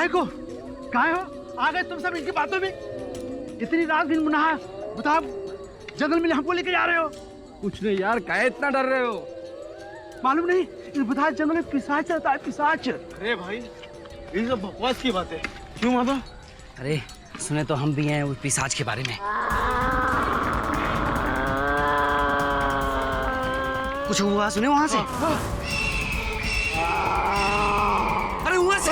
कहाँ हो? आ गए तुम सब इनकी बातों में? इतनी रात दिन मुनाहा बताओ, जंगल में हमको लेके जा रहे हो? कुछ नहीं यार, काहे इतना डर रहे हो? मालूम नहीं इन बताया जंगल में पिशाच चलता है, पिशाच। अरे भाई ये सब बकवास की बात है। क्यों माता? अरे सुने तो हम भी हैं उस पिशाच के बारे में। कुछ हुआ सुने वहां से? अरे वहां से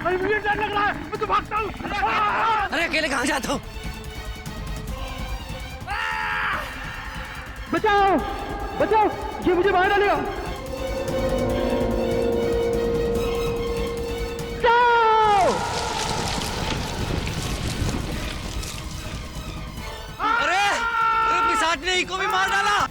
अरे मुझे डर लग रहा है, मैं तो भागता हूँ। अरे अकेले कहाँ जाते हो? बचाओ बचाओ, ये मुझे बाहर डालेगा। अरे पिशाच ने को भी मार डाला।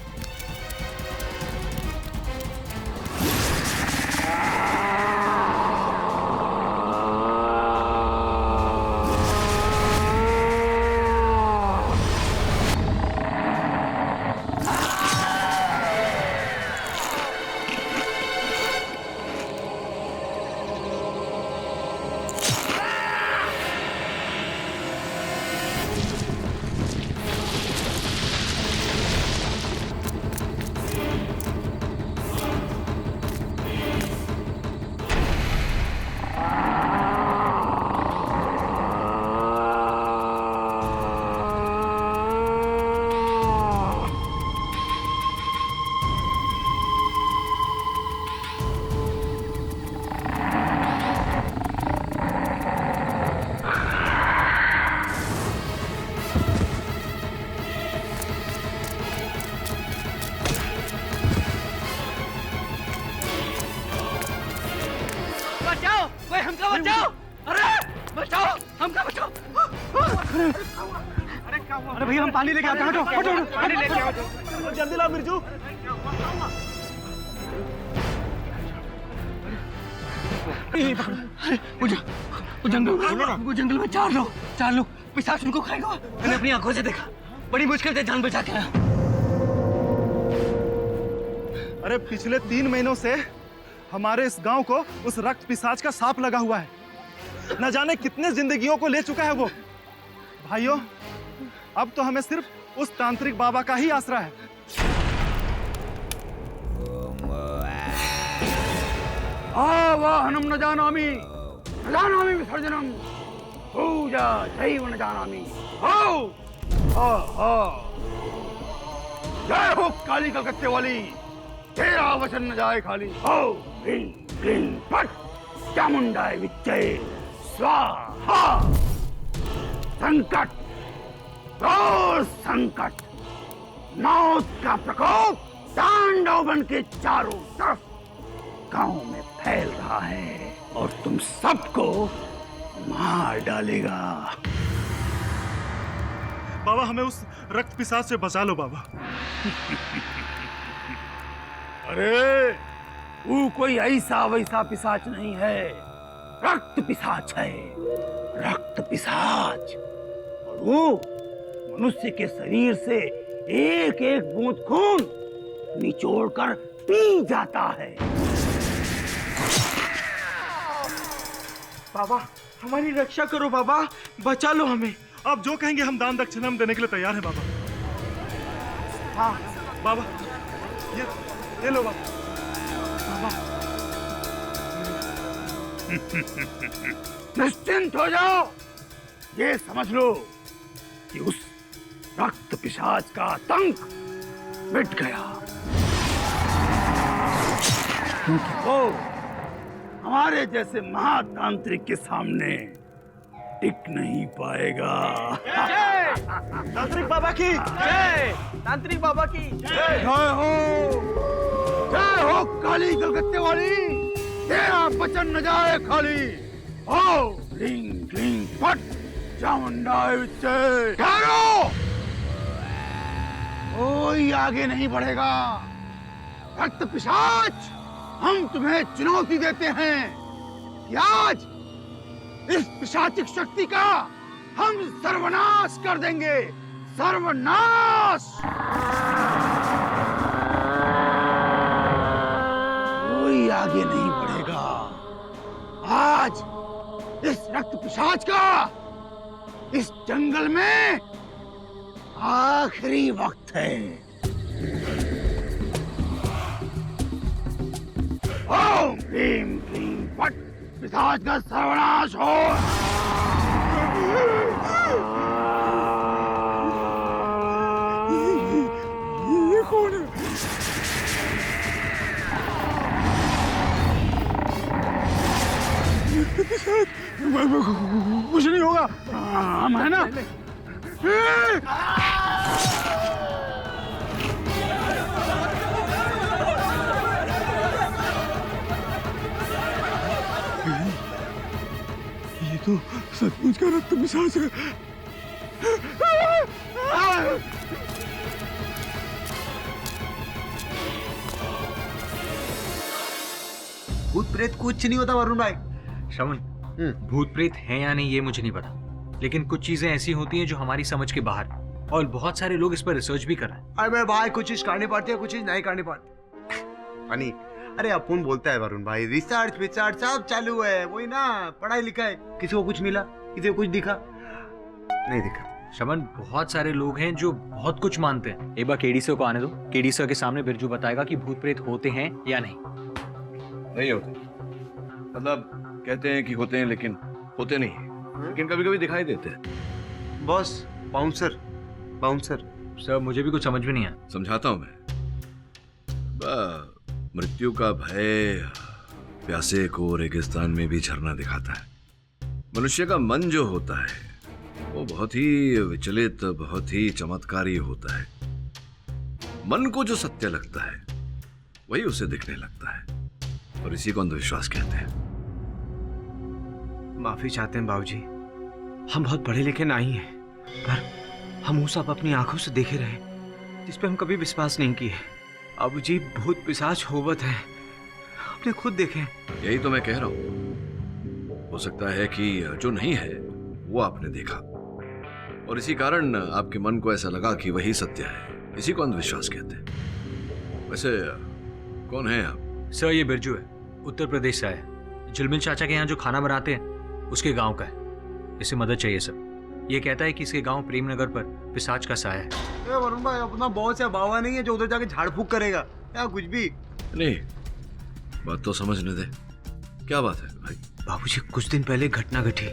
बचाओ, कोई हमका बचाओ। अरे बचाओ, हमका बचाओ। अरे भैया हम पानी लेके आते हैं। हटो हटो हटो, पानी लेके आओ जल्दी लाओ मिर्जू। वो जंगल में चार लोग पिशाच उनको खाएगा। मैंने अपनी आंखों से देखा, बड़ी मुश्किल से जान बचा के आया। अरे पिछले 3 महीनों से हमारे इस गांव को उस रक्त पिशाच का सांप लगा हुआ है। न जाने कितने जिंदगियों को ले चुका है वो। भाइयों, अब तो हमें सिर्फ उस तांत्रिक बाबा का ही आसरा है। आवाहनम न जानामि विसर्जनम पूजा दैव न जानामि। जय हो काली कलकत्ते वाली, तेरा वचन न जाए खाली। हो ह्रीं क्लीं फट चामुंडाय विच्चये स्वाहा। संकट, घोर संकट, मौत का प्रकोप तांडव बन के चारों तरफ गांव में फैल रहा है और तुम सबको मार डालेगा। बाबा हमें उस रक्त पिशाच से बचा लो बाबा। अरे वो कोई ऐसा वैसा पिशाच नहीं है, रक्त पिशाच है, रक्त पिशाच। और वो मनुष्य के शरीर से एक एक बूंद खून निचोड़कर पी जाता है। बाबा हमारी रक्षा करो बाबा, बचा लो हमें। आप जो कहेंगे हम दान दक्षिणा हम देने के लिए तैयार हैं बाबा। हाँ बाबा, ये लो बाबा। निश्चिंत हो जाओ, ये समझ लो कि उस रक्त पिशाच का आतंक मिट गया। वो हमारे जैसे महातांत्रिक के सामने टिक नहीं पाएगा। तांत्रिक बाबा की जय, तांत्रिक बाबा की जय। जय हो काली कलकत्ते वाली, तेरा वचन न जाए खाली। हो ह्रीं क्लीं फट चामुंडाय विच्चये। ठहरो, कोई आगे नहीं बढ़ेगा। रक्त पिशाच, हम तुम्हें चुनौती देते हैं कि आज इस पिशाचिक शक्ति का हम सर्वनाश कर देंगे। सर्वनाश। आज इस रक्त पिशाच का इस जंगल में आखिरी वक्त है। ओम क्लीम क्लीम फट, पिशाच का सर्वनाश हो। ये कौन है? कुछ नहीं होगा, हम है ना। ये तो सचमुच का रक्त पिशाच है। भूत प्रेत कुछ नहीं होता वरुण भाई। श्रवण, भूत प्रेत हैं या नहीं ये मुझे नहीं पता, लेकिन कुछ चीजें ऐसी होती हैं जो हमारी समझ के बाहर हैं, और बहुत सारे लोग इस पर रिसर्च भी कर रहे हैं। अरे भाई कुछ चीज करनी पड़ती है, कुछ चीज नहीं करनी पड़ती। फनी, अरे अपन बोलता है वरुण भाई, रिसर्च विसर्च सब चालू है, वही ना, पढ़ाई लिखाई। किसी को कुछ मिला, किसी को कुछ दिखा नहीं दिखा। श्रवण, बहुत सारे लोग हैं जो बहुत कुछ मानते हैं। एक बार केडी सर को आने दो, केडी सर के सामने बिरजू बताएगा कि भूत प्रेत होते हैं या नहीं। नहीं होते, मतलब कहते हैं कि होते हैं लेकिन होते नहीं, लेकिन कभी कभी दिखाई देते हैं। Boss, bouncer bouncer. सर मुझे भी कुछ समझ में नहीं आया। समझाता हूं मैं। मृत्यु का भय प्यासे को रेगिस्तान में भी झरना दिखाता है। मनुष्य का मन जो होता है वो बहुत ही विचलित, बहुत ही चमत्कारी होता है। मन को जो सत्य लगता है वही उसे दिखने लगता है, और इसी को अंधविश्वास कहते हैं। माफी चाहते हैं बाबूजी, हम बहुत पढ़े लिखे नहीं हैं, पर हम वो सब अपनी आंखों से देखे रहे जिस पे हम कभी विश्वास नहीं किए। बाबूजी, भूत पिशाच होवत है, आपने खुद देखे। यही तो मैं कह रहा हूं। हो सकता है कि जो नहीं है वो आपने देखा, और इसी कारण आपके मन को ऐसा लगा कि वही सत्य है। इसी को अंधविश्वास कहते हैं। वैसे कौन है आप? सर ये बिरजू है, उत्तर प्रदेश से आया। जुलमिल चाचा के यहाँ जो खाना बनाते हैं उसके गांव का है। इसे मदद चाहिए सर। ये कहता है कि इसके गांव प्रेमनगर पर पिशाच का साया है। वरुण भाई, अपना बॉस या बावा नहीं है जो उधर जाके झाड़ फूक करेगा या कुछ भी। नहीं, बात तो समझने दे। क्या बात है भाई? बाबूजी, कुछ दिन पहले घटना घटी।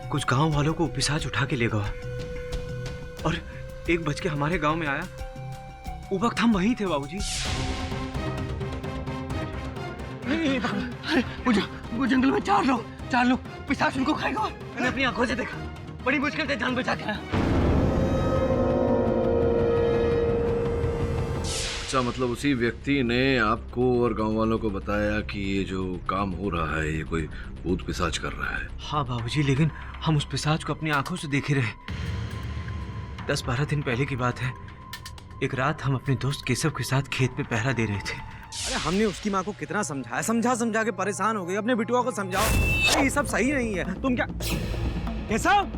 कुछ गांव वालों को पिशाच उठा के ले गया, और 1 बज के हमारे गांव में आया। उस वक्त हम वहीं थे बाबूजी। वो जंगल में चार लोग पिशाच उनको खाएगा। मैंने अपनी आंखों से देखा, बड़ी मुश्किल से जान बचा के आया। अच्छा, मतलब उसी व्यक्ति ने आपको और गांव वालों को बताया कि ये जो काम हो रहा है ये कोई भूत पिशाच कर रहा है। हाँ बाबूजी, लेकिन हम उस पिशाच को अपनी आंखों से देखे रहे। 10-12 दिन पहले की बात है। एक रात हम अपने दोस्त केशव के साथ खेत पे पहरा दे रहे थे। अरे हमने उसकी माँ को कितना समझाया, समझा के परेशान हो गई। अपने बिटुआ को समझाओ, अरे ये सब सही नहीं है। तुम क्या केशव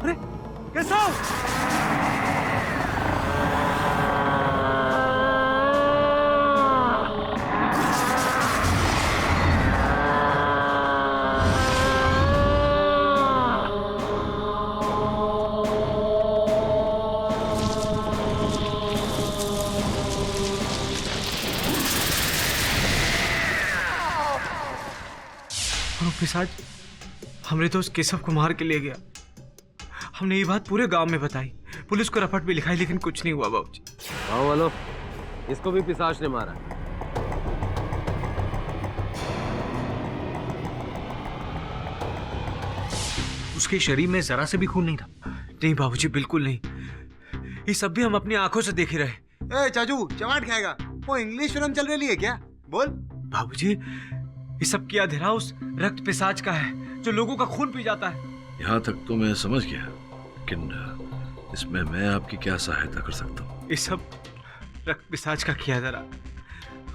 अरे केशव, पिशाच हमरे दोस्त केशव को मार के ले गया। हमने ये बात पूरे गांव में बताई, पुलिस को रपट भी लिखाई, लेकिन कुछ नहीं हुआ बाबूजी। गाँव वालों, इसको भी पिशाच ने मारा। उसके शरीर में जरा से भी खून नहीं था। नहीं बाबूजी, बिल्कुल नहीं। ये सब भी हम अपनी आंखों से देखे रहे। चाचू चमाट खाएगा, वो इंग्लिश फिल्म चल रही है क्या? बोल। बाबूजी, ये सब की अंधेरा उस रक्त पिशाच का है जो लोगों का खून पी जाता है। यहाँ तक तो मैं समझ गया, लेकिन इसमें मैं आपकी क्या सहायता कर सकता हूँ? ये सब रक्त पिशाच का किया जरा,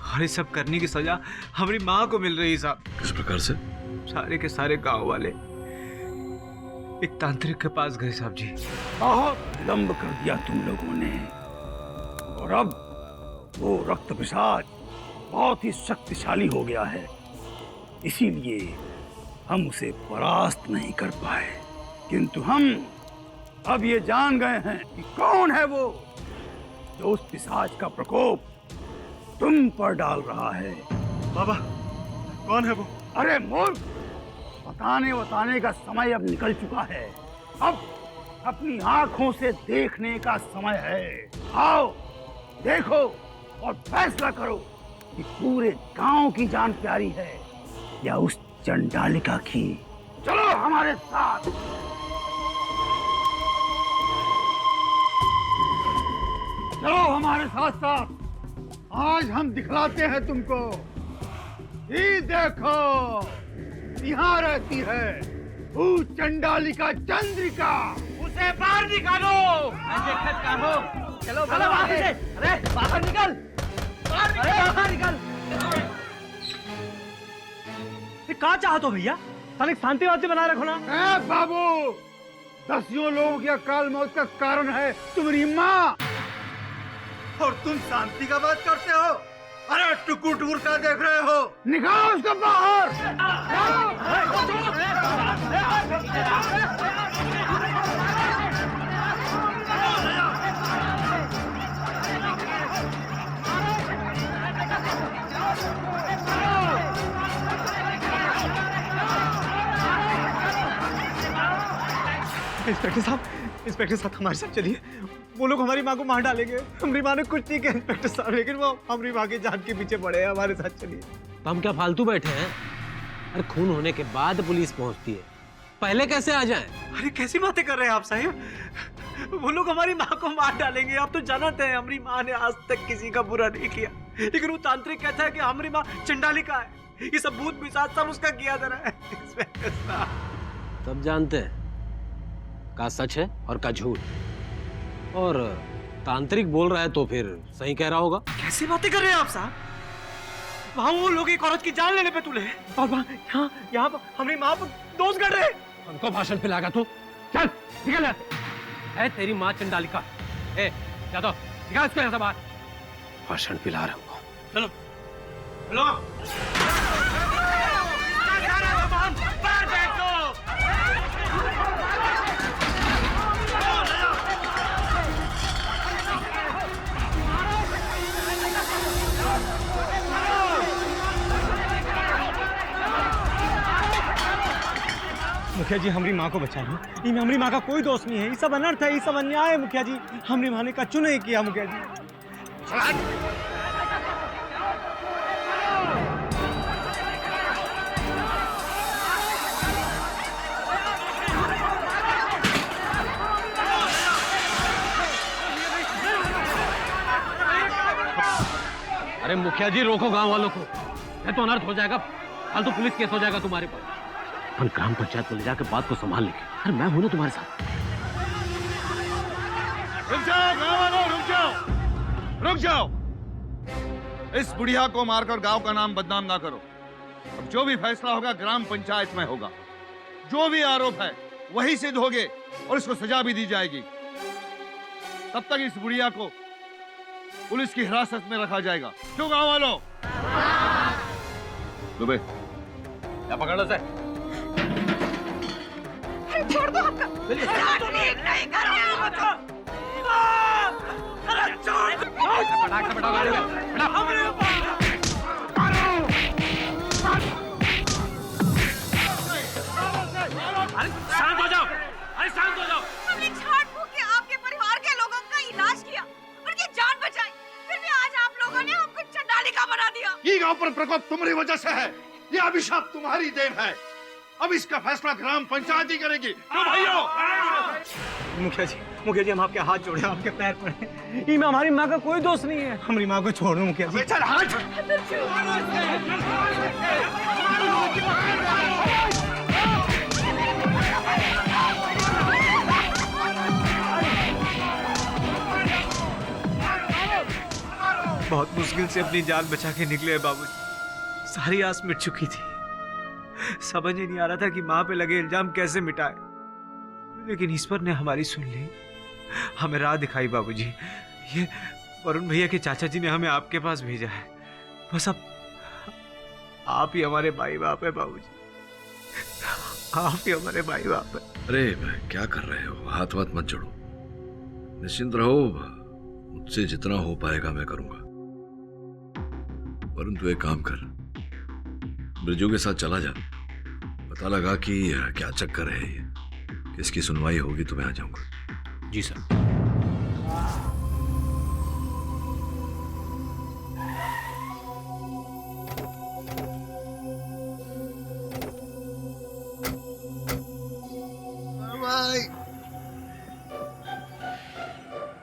और ये सब करने की सजा हमारी माँ को मिल रही है साहब। किस प्रकार से? सारे के सारे गांव वाले एक तांत्रिक के पास गए साहब जी। बहुत विलंब कर दिया तुम लोगों ने, और अब वो रक्त पिशाच बहुत ही शक्तिशाली हो गया है, इसीलिए हम उसे परास्त नहीं कर पाए। किंतु हम अब ये जान गए हैं कि कौन है वो जो उस पिशाच का प्रकोप तुम पर डाल रहा है। बाबा, कौन है वो? अरे मूर्ख, बताने का समय अब निकल चुका है। अब अपनी आंखों से देखने का समय है। आओ, देखो और फैसला करो कि पूरे गांव की जान प्यारी है या उस चंडालिका की। चलो हमारे साथ। चलो हमारे साथ साथ, आज हम दिखलाते हैं तुमको। ये देखो, यहाँ रहती है वो चंडालिका चंद्रिका। उसे बाहर निकालो। चलो बाहर से। अरे बाहर निकल, बाहर निकल। कहाँ चाहते हो भैया? तनिक शांति वांति बनाए रखो ना। ए बाबू, दसियों लोगों की अकाल मौत का कारण है तुम्हारी माँ, और तुम शांति का बात करते हो। अरे टुकुर टुकुर का देख रहे हो? निकालो उसको बाहर। इंस्पेक्टर साहब हमारे साथ चलिए। वो लोग हमारी माँ को मार डालेंगे। हमारी माँ ने कुछ नहीं किया इंस्पेक्टर साहब, लेकिन वो हमारी माँ की जान के पीछे पड़े हैं। हमारे साथ चलिए। तो हम क्या फालतू बैठे हैं? अरे खून होने के बाद पुलिस पहुंचती है, पहले कैसे आ जाएं? अरे कैसी बातें कर रहे हैं आप साहब? वो लोग हमारी माँ को मार डालेंगे। आप तो जानते हैं हमारी माँ ने आज तक किसी का बुरा नहीं किया, लेकिन वो तांत्रिक कहता है कि हमारी माँ चंडालिका है। ये सब भूत पिशाच सब उसका किया जा रहा है। इंस्पेक्टर साहब तब जानते हैं का सच है और का झूठ। और तांत्रिक बोल रहा है तो फिर सही कह रहा होगा। कैसी बातें कर रहे हैं आप साहब? वहाँ वो लोग एक औरत की जान लेने पे तुले हैं, और वहाँ यहाँ पर हमारी माँ पर दोष कर रहे हैं। हमको भाषण पिलागा तू? चल निकल यहाँ से। है तेरी माँ चंडालिका। ए जादव, निकाल इसको यहाँ से बाहर। भाषण पिला रहा हूँ। चलो चलो। मुखिया जी हमारी माँ को बचा लो। ये हमारी माँ का कोई दोष नहीं है। ये सब अनर्थ है, ये सब अन्याय है मुखिया जी। हमारी माँ ने कछु नहीं किया मुखिया जी। अरे मुखिया जी रोको गांव वालों को, नहीं तो अनर्थ हो जाएगा। कल तो पुलिस केस हो जाएगा तुम्हारे पर। अपन ग्राम पंचायत को ले जाकर बात को संभाल लेंगे। अरे मैं हूं ना तुम्हारे साथ। रुक जाओ गांव वालों, रुक जाओ, रुक जाओ। इस बुढ़िया को मारकर गांव का नाम बदनाम ना करो। अब जो भी फैसला होगा ग्राम पंचायत में होगा। जो भी आरोप है वही सिद्ध होंगे और इसको सजा भी दी जाएगी। तब तक इस बुढ़िया को पुलिस की हिरासत में रखा जाएगा। क्यों गांव वालों? दुबे क्या पकड़ लो से? छोड़ दो हमका। नहीं करो। अरे छोड़ दो। शांत हो जाओ, अरे शांत हो जाओ। हमने झाड़ फूक के आपके परिवार के लोगों का इलाज किया, उनकी जान बचाई, फिर भी आज आप लोगों ने हमको चंडालिका बना दिया। ये गांव पर प्रकोप तुम्हारी वजह से है। ये अभिशाप तुम्हारी देन है। अब इसका फैसला ग्राम पंचायत ही करेगी। क्यों भाइयों? मुखिया जी हम आपके हाथ जोड़े, आपके पैर पड़े। ये हमारी माँ का कोई दोष नहीं है। हमारी माँ को छोड़ दो मुखिया जी। चल हाथ। बहुत मुश्किल से अपनी जान बचा के निकले बाबूजी। सारी आस मिट चुकी थी। समझ ही नहीं आ रहा था कि माँ पे लगे इल्जाम कैसे मिटाए, लेकिन ईश्वर ने हमारी सुन ली, हमें राह दिखाई बाबूजी। ये वरुण भैया के चाचा जी ने हमें आपके पास भेजा है। बस अब आप ही हमारे भाई बाप है बाबूजी, आप ही हमारे भाई बाप है। अरे भाई क्या कर रहे हो, हाथ वाथ मत जोड़ो, निश्चिंत रहो, मुझसे जितना हो पाएगा मैं करूंगा। वरुण तू एक काम कर, ब्रिजू के साथ चला जा, पता लगा कि क्या चक्कर है ये, किसकी सुनवाई होगी तो मैं आ जाऊंगा। जी सर।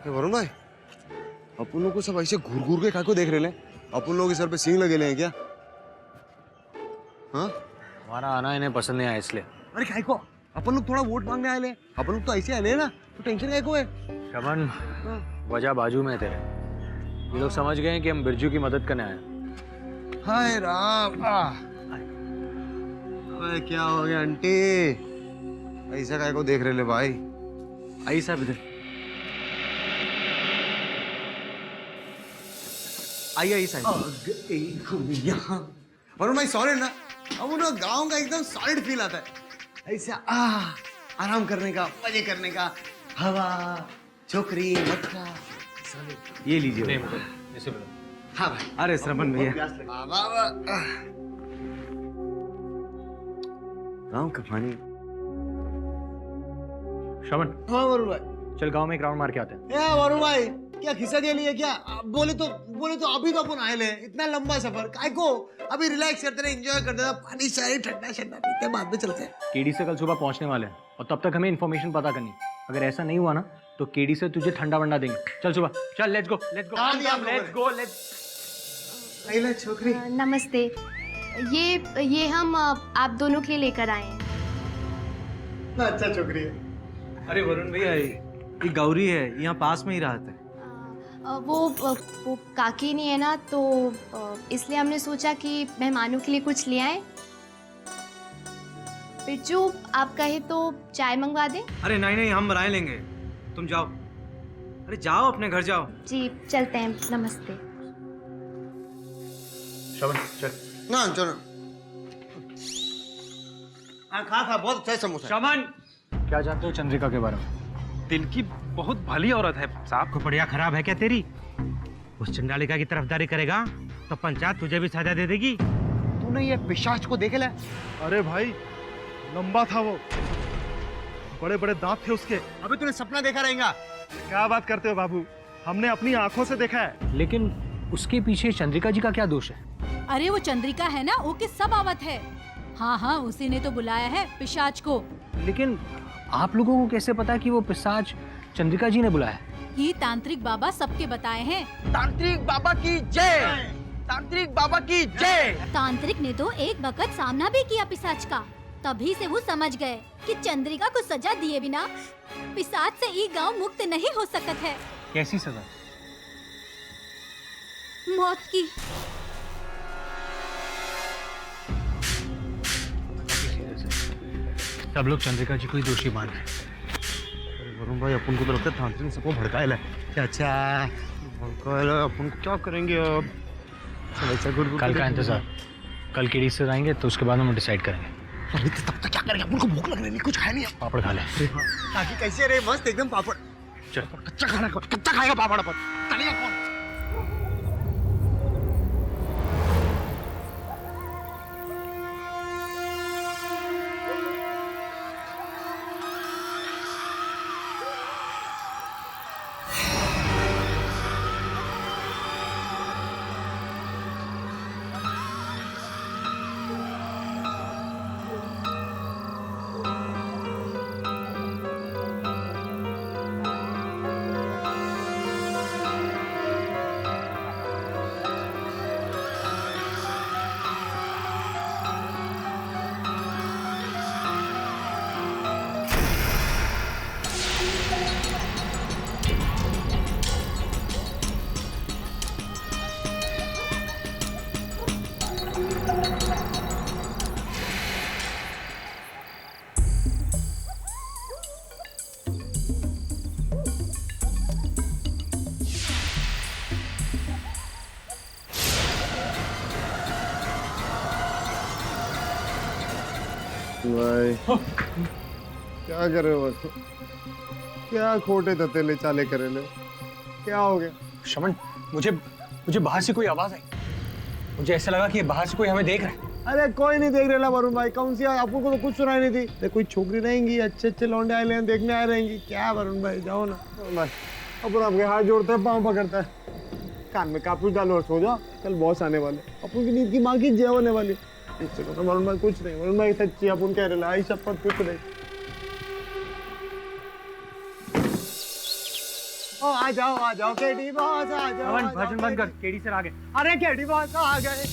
वरुण भाई, अपन लोग को सब ऐसे घूर घूर के काको देख रहे हैं? अपन लोग के सर पे सींग लगे हैं क्या? हाँ? हमारा आना इन्हें पसंद नहीं आया इसलिए। अरे काय को? अपन लोग थोड़ा वोट मांगने आए ले, अपन लोग तो ऐसे आए ना, तो टेंशन काय को है? श्रवण, वजह बाजू में है तेरे, ये लोग समझ गए हैं कि हम बिरजू की मदद करने आए हैं। हाय राम, अबे क्या हो गया आंटी? ऐसा काय को देख रहे ले भाई? आई साहब इधर आइए साहब। वरुण भाई सॉरी ना, अब उन गाँव का एकदम सॉलिड फील आता है, ऐसे आराम करने का, मजे करने का, हवा, छोकरी, मटका। ये लीजिए। ऐसे बोलो। हाँ भाई। अरे श्रवण भैया, गाँव का पानी। श्रवण, हाँ वरुण भाई। चल गांव में एक राउंड मार के आते हैं। या वरुण भाई, क्या खिस्सा के लिए क्या? बोले तो अभी तो अपन आए ले, इतना लंबा सफर काय को? अभी रिलैक्स करते रहे, एंजॉय करते रहे, पानी शायरी ठंडा ठंडा पीते हैं, बाद में चलते हैं। केडी से कल सुबह पहुंचने वाले हैं और तब तक हमें इन्फॉर्मेशन पता करनी। अगर ऐसा नहीं हुआ ना तो केडी से तुझे ठंडा वंडा देंगे। चल सुबह, चल लेट्स गो लेट्स गो। अरे छोकरी। नमस्ते, ये हम आप दोनों के लिए लेकर आए हैं। अच्छा छोकरी है। अरे वरुण भैया, ये गौरी है, यहाँ पास में ही रहता है। वो काकी नहीं है ना, तो इसलिए हमने सोचा कि मेहमानों के लिए कुछ ले आए। बिरजू, आप कहे तो चाय मंगवा दें? अरे नहीं, हम बनाए लेंगे, तुम जाओ। अरे जाओ, अपने घर जाओ। जी चलते हैं, नमस्ते। श्रवण चल। ना चलो। खा बहुत अच्छा है समोसा। श्रवण, क्या जानते हो चंद्रिका के बारे में? दिल की बहुत भली औरत है साहब। को बढ़िया खराब है क्या तेरी? उस चंडालिका की तरफदारी करेगा तो पंचायत तुझे भी सजा दे देगी। तूने ये पिशाच को देखे ले? अरे भाई, लंबा था वो, बड़े बड़े दांत थे उसके। अभी तूने सपना देखा रहेगा? क्या बात करते हो बाबू, हमने अपनी आंखों से देखा है। लेकिन उसके पीछे चंद्रिका जी का क्या दोष है? अरे वो चंद्रिका है ना, वो की सब आवत है। हाँ, उसी ने तो बुलाया है पिशाच को। लेकिन आप लोगों को कैसे पता कि वो पिशाच चंद्रिका जी ने बुलाया? ये तांत्रिक बाबा सबके बताए हैं। तांत्रिक बाबा की जय, तांत्रिक बाबा की जय। तांत्रिक ने तो एक वक्त सामना भी किया पिशाच का, तभी से वो समझ गए कि चंद्रिका को सजा दिए बिना पिशाच से ये गांव मुक्त नहीं हो सकत है। कैसी सजा? मौत की। सब लोग चंद्रिका जी को ही दोषी मान रहे हैं। वरुण भाई, अपन को तो लगता है तांत्रिक सबको भड़काएला है। अच्छा भड़काएला, अपन को क्या करेंगे अब? कल का इंतजार, कल केडी से आएंगे तो उसके बाद हम डिसाइड करेंगे। अरे तब तक क्या करेंगे? अपन को भूख लग रही है, कुछ खाया नहीं। पापड़ खा ले। काकी कैसे रे? मस्त एकदम पापड़। चल कच्चा खाएगा पापड़ अपन। चलेगा कौन? भाई क्या कर रहे हो? क्या खोटे ततेले चाले करे ले? क्या हो गया? शमन, मुझे बाहर से कोई आवाज आई। मुझे ऐसा लगा कि बाहर से कोई हमें देख रहा है। अरे कोई नहीं देख रहा वरुण भाई, कौन सी आपको को तो कुछ सुनाई नहीं थी। कोई छोकरी रहेंगी, अच्छे अच्छे लौंडे आए हैं, देखने आए रहेंगी। क्या वरुण भाई, जाओ ना भाई। अपन आपके हाथ जोड़ते हैं, पाँव पकड़ता है, कान में कापूस डालो और सो जाओ। कल बॉस आने वाले, अपन की नींद की माँ की जय होने वाली। चलो ना वरुण भाई, कुछ नहीं वरुण भाई, सच्ची अपन कह रहे आई शपथ, कुछ नहीं। ओ आ जाओ केडी बॉस, आ जाओ। भाषण बंद कर, केडी सर आ गए। अरे केडी बॉस आ गए।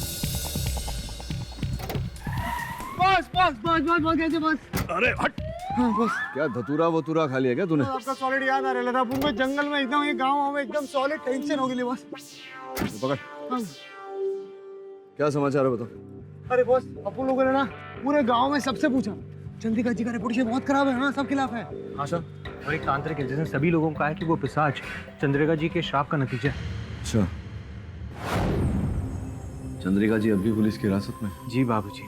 बॉस कैसे बॉस? अरे हट। हाँ बॉस। क्या धतूरा वतूरा खा लिया क्या तूने? आपका सॉलिड याद आ रहा था। अपन को जंगल में एकदम, ये गांव में एकदम सॉलिड टेंशन हो गई बॉस। पकड़। हाँ। क्या समाचार है बताओ? अरे बॉस, अपन लोगों ने ना पूरे गांव में सबसे पूछा, चंद्रिका जी का रेपुटेशन बहुत खराब है ना, सब खिलाफ है। हाँ सर, और एक तांत्रिक है जिसने सभी लोगों को कहा है कि वो पिशाच चंद्रिका जी के श्राप का नतीजा है। अच्छा, चंद्रिका जी अभी पुलिस की हिरासत में? जी बाबूजी,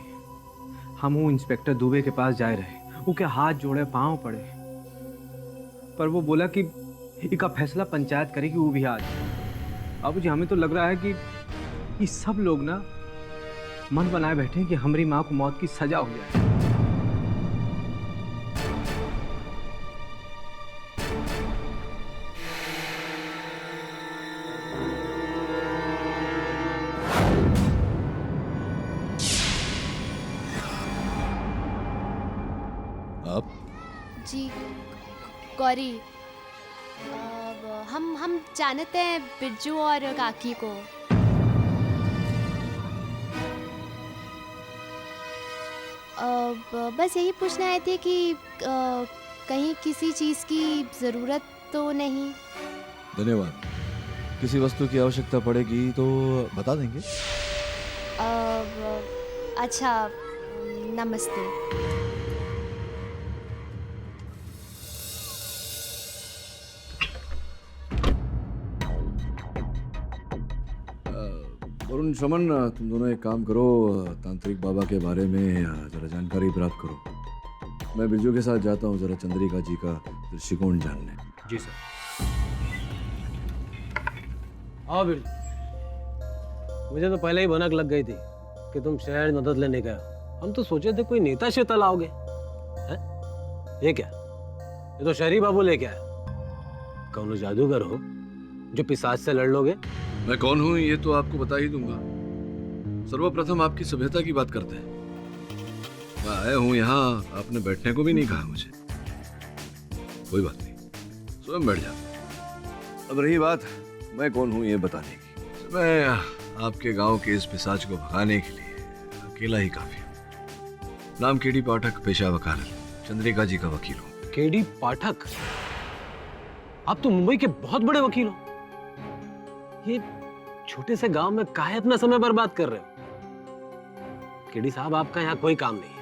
हम वो इंस्पेक्टर दुबे के पास जाए रहे, वो क्या हाथ जोड़े पांव पड़े, पर वो बोला कि इसका फैसला पंचायत करेगी, वो भी आज। बाबूजी हमें तो लग रहा है कि ये सब लोग ना मन बनाए बैठे हैं कि हमारी माँ को मौत की सजा हो जाए। आप? जी गौरी, हम जानते हैं बिरजू और काकी को। बस यही पूछना आए थे कि कहीं किसी चीज़ की ज़रूरत तो नहीं? धन्यवाद। किसी वस्तु की आवश्यकता पड़ेगी तो बता देंगे। अच्छा, नमस्ते। वरुण, शमन, तुम दोनों एक काम करो, तांत्रिक बाबा के बारे में जरा जानकारी प्राप्त करो। मैं बिरजू के साथ जाता हूँ जरा चंद्रिका जी का दृष्टिकोण जानने। जी सर। आओ बिरजू, मुझे तो पहले ही भनक लग गई थी कि तुम शहर मदद लेने गए। हम तो सोचे थे कोई नेता शेता लाओगे। हैं? ये क्या? ये तो शहरी बाबू लेके आया। कौन जादूगर हो जो पिशाच से लड़ लोगे? मैं कौन हूँ ये तो आपको बता ही दूंगा। सर्वप्रथम आपकी सभ्यता की बात करते हैं। मैं आया हूँ यहाँ, आपने बैठने को भी नहीं कहा मुझे। कोई बात नहीं, स्वयं बैठ जाता। अब रही बात मैं कौन हूँ ये बताने की। मैं आपके गांव के इस पिशाच को भगाने के लिए अकेला ही काफी हूँ। नाम केडी पाठक, पेशा वकालत, चंद्रिका जी का वकील हूँ। केडी पाठक? आप तो मुंबई के बहुत बड़े वकील हो। ये छोटे से गांव में काहे अपना समय बर्बाद कर रहे हो? केडी साहब, आपका यहाँ कोई काम नहीं है।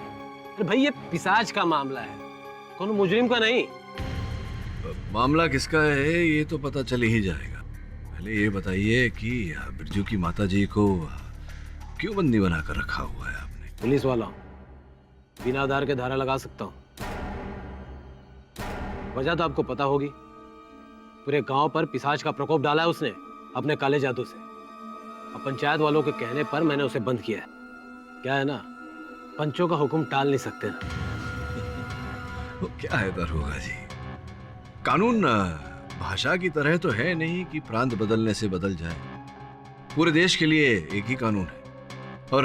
अरे भाई, ये पिशाच का मामला है, कौन मुजरिम का नहीं। मामला किसका है ये तो पता चल ही जाएगा। पहले ये बताइए कि बिरजू की माता जी को क्यों बंदी बनाकर रखा हुआ है आपने? पुलिस वाला हूं, बिना आधार के धारा लगा सकता हूं। वजह तो आपको पता होगी। पूरे गांव पर पिशाच का प्रकोप डाला है उसने अपने काले जादू से। अब पंचायत वालों के कहने पर मैंने उसे बंद किया है। क्या है ना, पंचों का हुक्म टाल नहीं सकते ना। क्या है दरोगा जी, कानून भाषा की तरह तो है नहीं कि प्रांत बदलने से बदल जाए। पूरे देश के लिए एक ही कानून है और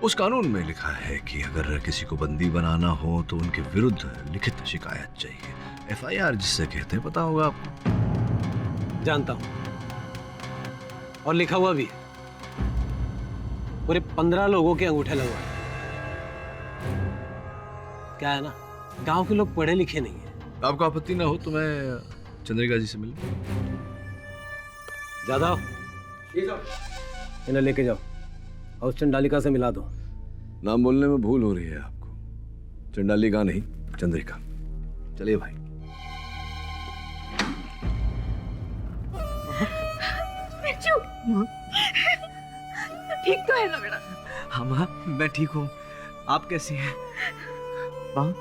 उस कानून में लिखा है कि अगर किसी को बंदी बनाना हो तो उनके विरुद्ध लिखित शिकायत चाहिए, FIR जिससे कहते हैं, पता होगा आपको। जानता हूं, और लिखा हुआ भी है। पूरे 15 लोगों के अंगूठे लगवाए। क्या है ना, गांव के लोग पढ़े लिखे नहीं है। आपको आपत्ति ना हो तो मैं चंद्रिका जी से मिलूं। ज्यादा इन्हें लेके जाओ और उस चंडालिका से मिला दो। नाम बोलने में भूल हो रही है आपको, चंडालिका नहीं चंद्रिका। चलिए भाई। ठीक तो है ना बेटा? हाँ माँ, मैं ठीक हूँ। आप कैसी हैं? माँ,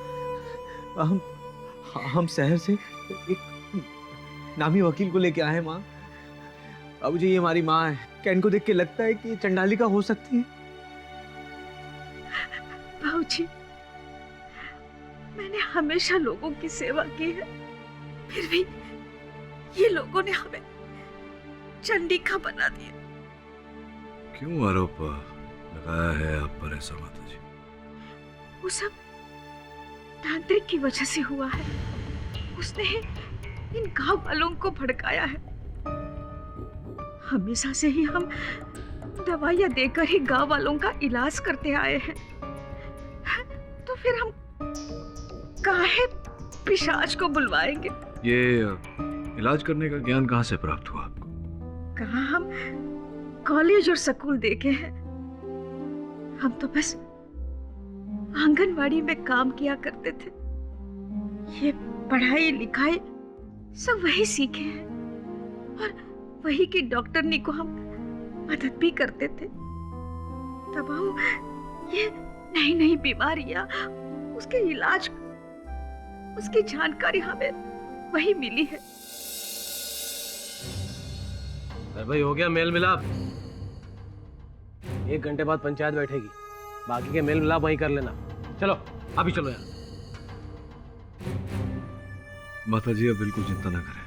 हम शहर से एक नामी वकील को लेके आए हैं माँ। बाबूजी ये हमारी माँ है। क्या इनको देख के लगता है कि ये चंडालिका हो सकती है? बाबूजी, मैंने हमेशा लोगों की सेवा की है, फिर भी ये लोगों ने हमें चंडिका बना दिया। क्यों आरोप लगाया है आप पर ऐसा माता जी? वो सब तांत्रिक की वजह से हुआ है। उसने इन गांव वालों को भड़काया है। हमेशा से ही हम दवाइयां देकर ही गांव वालों का इलाज करते आए हैं, तो फिर हम काहे पिशाच को बुलवाएंगे? ये इलाज करने का ज्ञान कहाँ से प्राप्त हुआ आपको? कहाँ हम कॉलेज और स्कूल देखे हैं। हम तो बस आंगनवाड़ी में काम किया करते थे। ये पढ़ाई लिखाई सब वही सीखे हैं और वही की डॉक्टरनी को हम मदद भी करते थे। तब हम ये नई नई बीमारियां, उसके इलाज, उसकी जानकारी हमें वही मिली है। भाई हो गया मेल मिलाप। 1 घंटे बाद पंचायत बैठेगी, बाकी के मेल मिलाप वहीं कर लेना। चलो अभी चलो यार। माता जी अब बिल्कुल चिंता ना करें।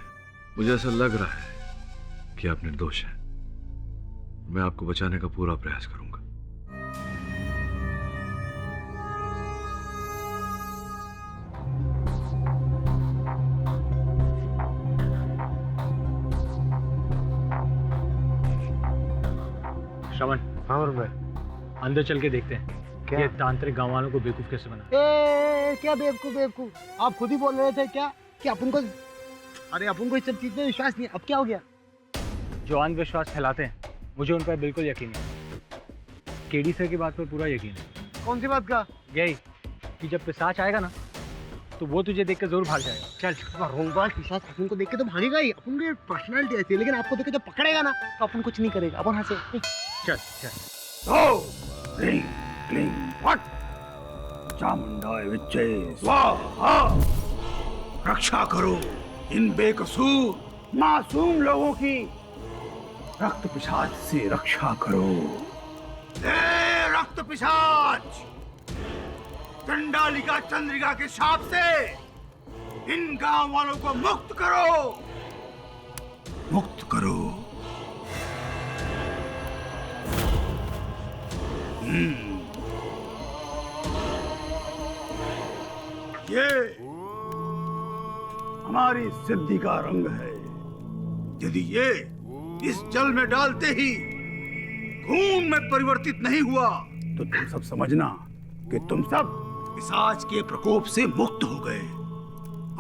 मुझे ऐसा लग रहा है कि आप निर्दोष हैं। मैं आपको बचाने का पूरा प्रयास करूंगा। श्रवण, हाँ भाई, अंदर चल के देखते हैं क्या? ये तांत्रिक गांव वालों को बेवकूफ कैसे बना। क्या बेवकूफ? आप खुद ही बोल रहे थे क्या कि अपन को, अरे अपन को इस सब चीज में विश्वास नहीं है। अब क्या हो गया? जो अंधविश्वास फैलाते हैं, मुझे उन पर बिल्कुल यकीन नहीं। केडी सर की बात पर पूरा यकीन है। कौन सी बात का? यही कि जब पिशाच आएगा ना, तो वो तुझे देख कर जरूर भाग जाएगा। चल। रोंगबाज पिशाच अपन को देख के तो भागेगा ही। अपन की पर्सनालिटी ऐसी है, लेकिन आपको देख के जब पकड़ेगा ना तो अपन कुछ नहीं करेगा। अपन हंसे। चल चल। क्लीं क्लीं फट चामुंडाय विच्चे स्वाहा। रक्षा करो इन बेकसूर मासूम लोगों की। रक्त पिशाच से रक्षा करो। रक्त पिशाच, चंडालिका चंद्रिका के शाप से इन गांव वालों को मुक्त करो, मुक्त करो। ये हमारी सिद्धि का रंग है। यदि ये इस जल में डालते ही खून में परिवर्तित नहीं हुआ तो तुम सब समझना कि तुम सब पिशाच के प्रकोप से मुक्त हो गए,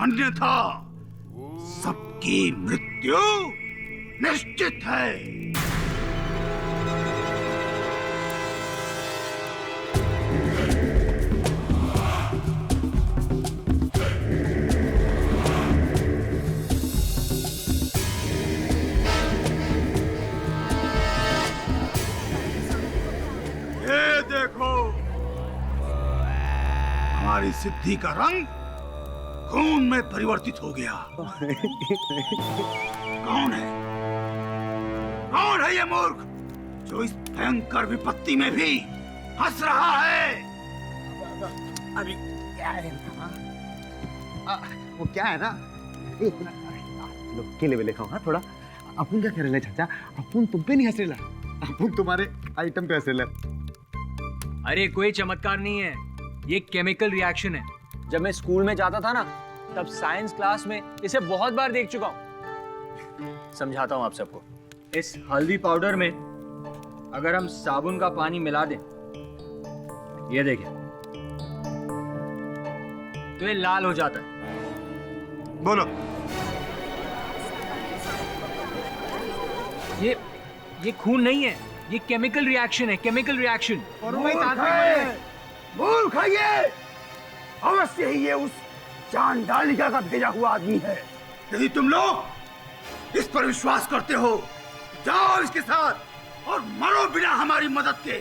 अन्यथा सबकी मृत्यु निश्चित है। ये देखो, हमारी सिद्धि का रंग खून में परिवर्तित हो गया। कौन है? कौन है ये मूर्ख जो इस भयंकर विपत्ति में भी हंस रहा है? अभी क्या है ना, वो क्या है ना, केले वेले खाओ। हाँ थोड़ा। अपन क्या करेला चाचा? अपन तुम पे नहीं हंस रहा, अपन तुम्हारे आइटम पे हंस रहा। अरे कोई चमत्कार नहीं है, ये केमिकल रिएक्शन है। जब मैं स्कूल में जाता था ना, तब साइंस क्लास में इसे बहुत बार देख चुका हूँ। समझाता हूँ आप सबको। इस हल्दी पाउडर में अगर हम साबुन का पानी मिला दें, ये देखिए, तो ये लाल हो जाता है। बोलो। ये खून नहीं है, ये केमिकल रिएक्शन है, केमिकल रिएक्शन। मूर्ख है ये। अवश्य ही ये उस चांडालिका का भेजा हुआ आदमी है। यदि तुम लोग इस पर विश्वास करते हो, जाओ इसके साथ और मरो बिना हमारी मदद के।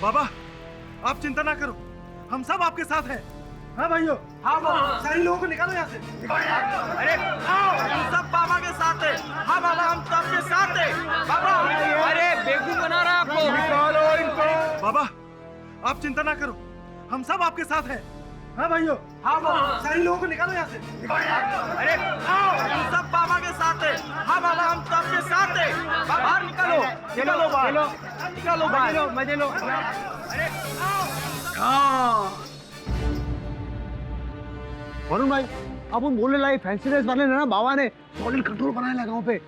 बाबा, आप चिंता ना करो, हम सब आपके साथ हैं। हाँ भाइयों, हाँ सारे लोगों को निकालो यहाँ से। अरे आओ, हम सब बाबा के साथ हैं। हाँ बाबा, हम सबके साथ हैं। बाबा, अरे बेवकूफ बना रहा आपको। निकालो इनको। बाबा, आप चिंता ना करो, हम सब आपके साथ हैं। हाँ भाइयों, हाँ सारे लोगों को निकालो यहाँ से। अरे आओ, हम सब बाबा के साथ हैं। हाँ बाबा, हम सबके साथ हैं। बाहर निकालो, निकालो बाहर, निकालो बाहर, मजे लो। अरे आओ। वरुण भाई, आप उन बोलने लाए फैंसी ड्रेस वाले ने ना बाबा ने सॉलिड कंट्रोल बनाया लगा गाँव पे।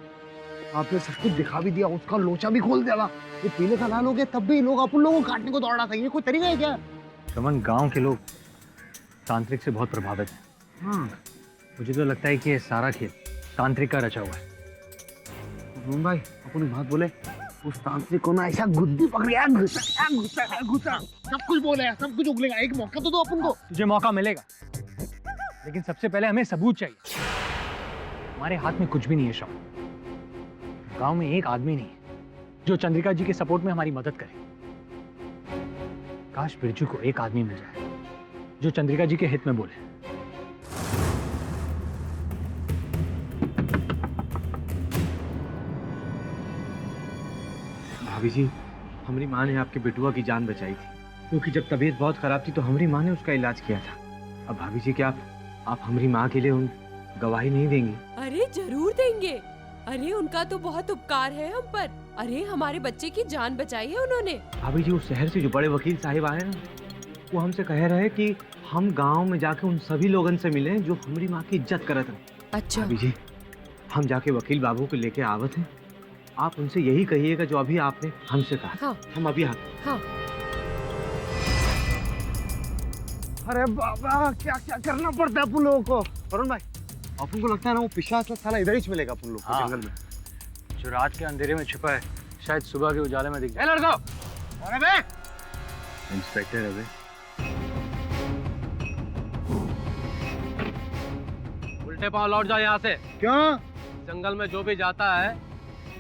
आपने सब कुछ दिखा भी दिया, उसका लोचा भी खोल दिया। ये पीले का लाल हो गया, तब भी लोग अपन लोगों को काटने को दौड़ा था। ये कोई तरीका है क्या? चमन, गांव के लोग तांत्रिक से बहुत प्रभावित हैं। मुझे तो लगता है कि ये सारा खेल तांत्रिक का रचा हुआ है। वरुण भाई, अपन एक बात बोले, उस तांत्रिक को ना ऐसा गुद्दी पकड़ गया, घुसा सब कुछ बोलेगा, सब कुछ उगलेगा। एक मौका तो दो अपन को। तुझे मौका मिलेगा, लेकिन सबसे पहले हमें सबूत चाहिए। हमारे हाथ में कुछ भी नहीं है श्रवण। गांव में एक आदमी नहीं है जो चंद्रिका जी के सपोर्ट में हमारी मदद करे। काश बिरजू को एक आदमी मिल जाए जो चंद्रिका जी के हित में बोले। भाभी जी, हमारी माँ ने आपके बेटुआ की जान बचाई थी, क्योंकि जब तबीयत बहुत खराब थी तो हमारी माँ ने उसका इलाज किया था। अब भाभी जी, क्या आप हमारी माँ के लिए उन गवाही नहीं देंगी? अरे जरूर देंगे। अरे उनका तो बहुत उपकार है हम पर। अरे हमारे बच्चे की जान बचाई है उन्होंने। भाभी जी, उस शहर से जो बड़े वकील साहिब आए ना, वो हमसे कह रहे हैं कि हम गांव में जाके उन सभी लोगों से मिले जो हमारी माँ की इज्जत करत हैं। अच्छा भाभी जी, हम जाके वकील बाबू को लेके आवत हैं। आप उनसे यही कहिएगा जो अभी आपने हमसे कहा। हाँ। हम अभी आ। हाँ। अरे बाबा, क्या क्या करना पड़ता है अपन लोगों को। वरुण भाई, अपन को लगता है ना वो पिशाच साला इधर ही मिलेगा अपन लोग को जंगल में। जो रात के अंधेरे में छिपा है, शायद सुबह के उजाले में दिख जाए। लड़को, अरे बे, इंस्पेक्टर अबे, उल्टे पांव लौट जाओ यहाँ से। क्यों? जंगल में जो भी जाता है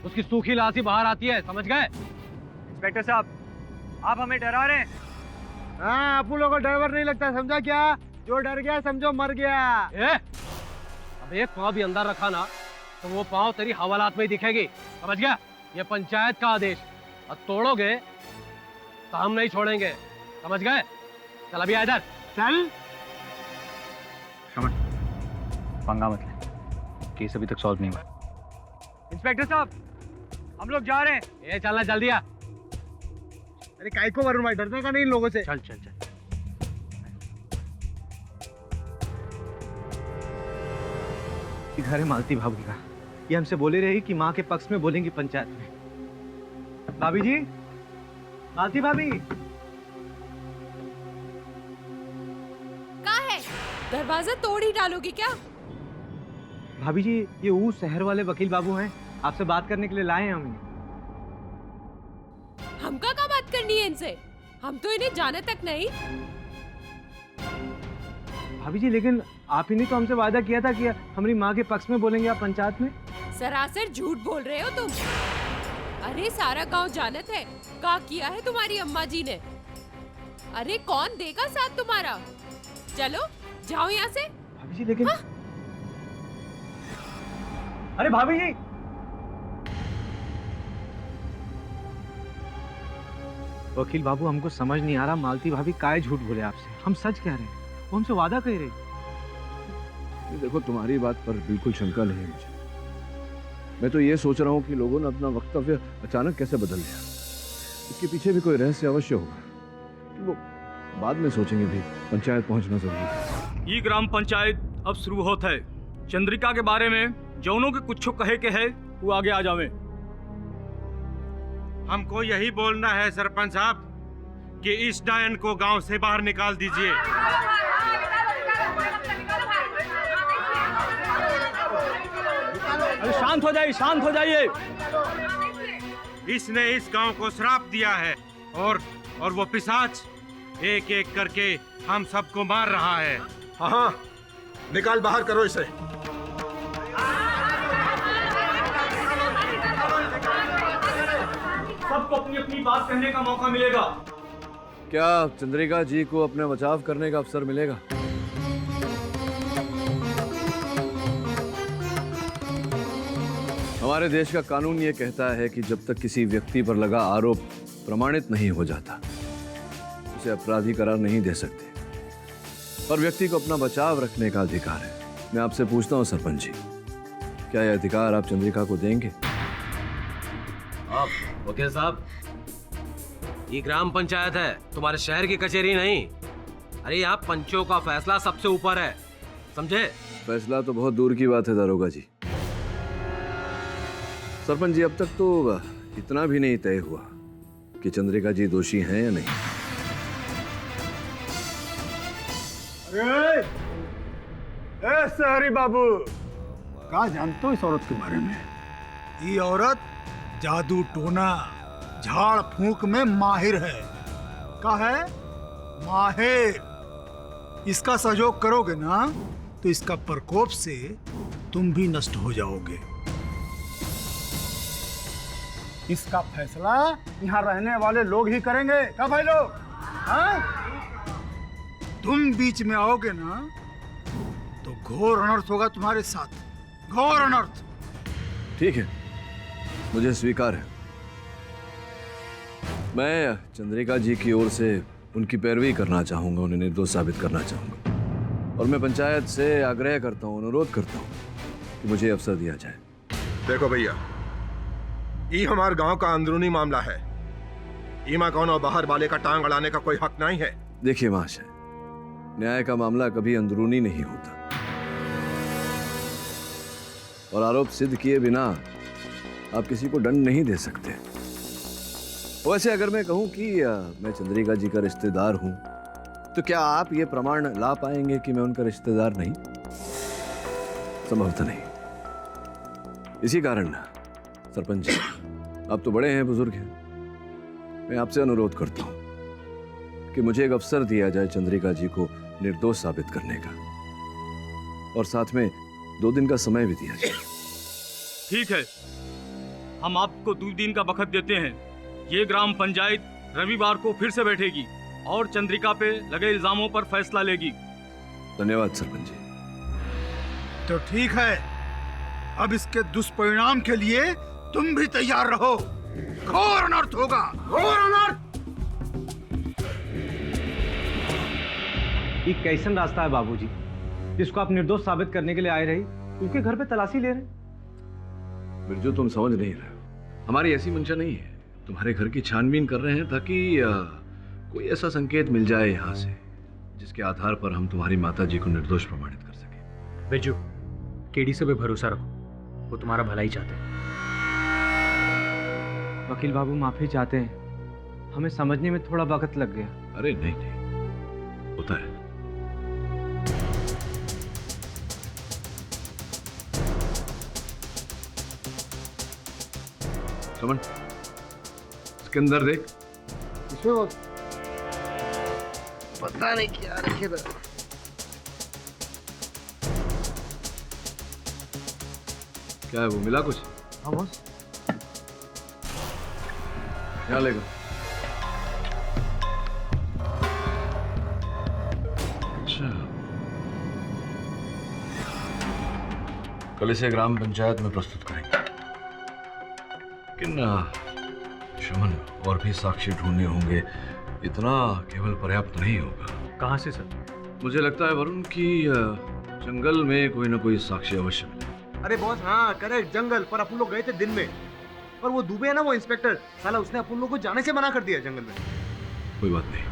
उसकी सूखी लाश ही बाहर आती है, समझ गए? इंस्पेक्टर साहब, आप हमें डरा रहे हैं। हाँ, अपन लोगों को डर वर नहीं लगता, समझा क्या? जो डर गया समझो मर गया। अब एक पांव भी अंदर रखा ना तो वो पांव तेरी हवालात में ही दिखेगी, समझ गया? ये पंचायत का आदेश, और तोड़ोगे तो हम नहीं छोड़ेंगे, समझ गए? चल अभी आ इधर। चल। पंगा मत ले, केस अभी तक सॉल्व नहीं हुआ। इंस्पेक्टर साहब, हम लोग जा रहे हैं। ये चलना, जल्दी आ। अरे काय को वरुण भाई, डरने का नहीं लोगों से। चल चल चल। घर है मालती भाभी का, ये हमसे बोले रही कि माँ के पक्ष में बोलेंगी पंचायत में। भाभी जी, मालती भाभी। कहाँ है? दरवाजा तोड़ ही डालोगी क्या? भाभी जी, ये वो शहर वाले वकील बाबू हैं, आपसे बात करने के लिए लाए हैं हम। हमका क्या बात करनी है इनसे? हम तो इन्हें जाने तक नहीं। भाभी जी, लेकिन आप ही ने तो हमसे वादा किया था कि हमारी माँ के पक्ष में बोलेंगे आप पंचायत में। सरासर झूठ बोल रहे हो तुम। अरे सारा गांव जानत है क्या किया है तुम्हारी अम्मा जी ने। अरे कौन देगा साथ तुम्हारा? चलो जाओ यहाँ से। भाभी जी, लेकिन अरे भाभी जी, वकील बाबू, हमको समझ नहीं आ रहा मालती भाभी काहे झूठ बोले आपसे। हम सच कह रहे हैं, कौन से वादा कह रहे। देखो, तुम्हारी बात पर बिल्कुल शंका नहीं है मुझे। मैं तो ये सोच रहा हूँ कि लोगों ने अपना वक्तव्य अचानक कैसे बदल लिया। इसके पीछे भी कोई रहस्य अवश्य होगा। वो बाद में सोचेंगे भी, पंचायत पहुंचना जरूरी है। ये ग्राम पंचायत अब शुरू होता है। चंद्रिका के बारे में जौनों के कुछ कहे के है वो आगे आ जावे। हमको यही बोलना है सरपंच साहब कि इस डायन को गांव से बाहर निकाल दीजिए। अरे शांत हो जाइए, शांत हो जाइए। इसने इस गांव को श्राप दिया है और वो पिशाच एक एक करके हम सबको मार रहा है। हाँ, निकाल बाहर करो इसे। सबको अपनी अपनी बात कहने का मौका मिलेगा। क्या चंद्रिका जी को अपने बचाव करने का अवसर मिलेगा? हमारे देश का कानून ये कहता है कि जब तक किसी व्यक्ति पर लगा आरोप प्रमाणित नहीं हो जाता उसे अपराधी करार नहीं दे सकते, और व्यक्ति को अपना बचाव रखने का अधिकार है। मैं आपसे पूछता हूँ सरपंच जी, क्या यह अधिकार आप चंद्रिका को देंगे? आप वकील साहब, ये ग्राम पंचायत है, तुम्हारे शहर की कचहरी नहीं। अरे यहाँ पंचों का फैसला सबसे ऊपर है, समझे? फैसला तो बहुत दूर की बात है दारोगा जी। सरपंच जी, अब तक तो इतना भी नहीं तय हुआ कि चंद्रिका जी दोषी हैं या नहीं। अरे ए सहरी बाबू, क्या जानते हो इस औरत के बारे में? ये औरत जादू टोना झाड़ फूंक में माहिर है। का है? माहिर। इसका सहयोग करोगे ना तो इसका प्रकोप से तुम भी नष्ट हो जाओगे। इसका फैसला यहाँ रहने वाले लोग ही करेंगे। क्या भाई लोग? हाँ? तुम बीच में आओगे ना तो घोर अनर्थ होगा तुम्हारे साथ, घोर अनर्थ। ठीक है, मुझे स्वीकार है। मैं चंद्रिका जी की ओर से उनकी पैरवी करना चाहूंगा, उन्हें निर्दोष साबित करना चाहूंगा, और मैं पंचायत से आग्रह करता हूं, अनुरोध करता हूं कि मुझे अवसर दिया जाए। देखो भैया, ये हमारे गांव का अंदरूनी मामला है। ईमा कौन और बाहर वाले का टांग अड़ाने का कोई हक नहीं है। देखिए महाशय, न्याय का मामला कभी अंदरूनी नहीं होता, और आरोप सिद्ध किए बिना आप किसी को दंड नहीं दे सकते। वैसे अगर मैं कहूं कि मैं चंद्रिका जी का रिश्तेदार हूं, तो क्या आप ये प्रमाण ला पाएंगे कि मैं उनका रिश्तेदार नहीं? संभवतः नहीं। इसी कारण सरपंच जी, आप तो बड़े हैं, बुजुर्ग हैं, मैं आपसे अनुरोध करता हूं कि मुझे एक अवसर दिया जाए चंद्रिका जी को निर्दोष साबित करने का, और साथ में 2 दिन का समय भी दिया जाए। ठीक है, हम आपको 2 दिन का वक्त देते हैं। ये ग्राम पंचायत रविवार को फिर से बैठेगी और चंद्रिका पे लगे इल्जामों पर फैसला लेगी। धन्यवाद सरपंच जी। तो ठीक है, अब इसके दुष्परिणाम के लिए तुम भी तैयार रहो। घोर अनर्थ होगा, घोर अनर्थ। ये कैसन रास्ता है बाबूजी, जिसको आप निर्दोष साबित करने के लिए आए रही, उसके घर पे तलाशी ले रहे? बिरजू, तुम समझ नहीं रहे हो। हमारी ऐसी मंशा नहीं है। तुम्हारे घर की छानबीन कर रहे हैं ताकि कोई ऐसा संकेत मिल जाए यहाँ से जिसके आधार पर हम तुम्हारी माता जी को निर्दोष प्रमाणित कर सके। बिरजू, केडी से भी भरोसा रखो, वो तुम्हारा भला ही चाहते हैं। वकील बाबू माफी चाहते हैं, हमें समझने में थोड़ा वक्त लग गया। अरे नहीं नहीं, होता है। समन, इसके अंदर देख। इसमें पता नहीं क्या रखे था। क्या है वो, मिला कुछ? हाँ बॉस। क्या लेगा? अच्छा, कल इसे ग्राम पंचायत में प्रस्तुत करेंगे। लेकिन शमन, और भी साक्षी ढूंढने होंगे, इतना केवल पर्याप्त नहीं होगा। कहाँ से सर? मुझे लगता है वरुण की जंगल में कोई ना कोई साक्षी अवश्य मिले। अरे बॉस, हाँ करेक्ट, जंगल। पर अपन लोग गए थे दिन में, पर वो दुबे है ना, वो इंस्पेक्टर साला, उसने अपन लोग को जाने से मना कर दिया जंगल में। कोई बात नहीं,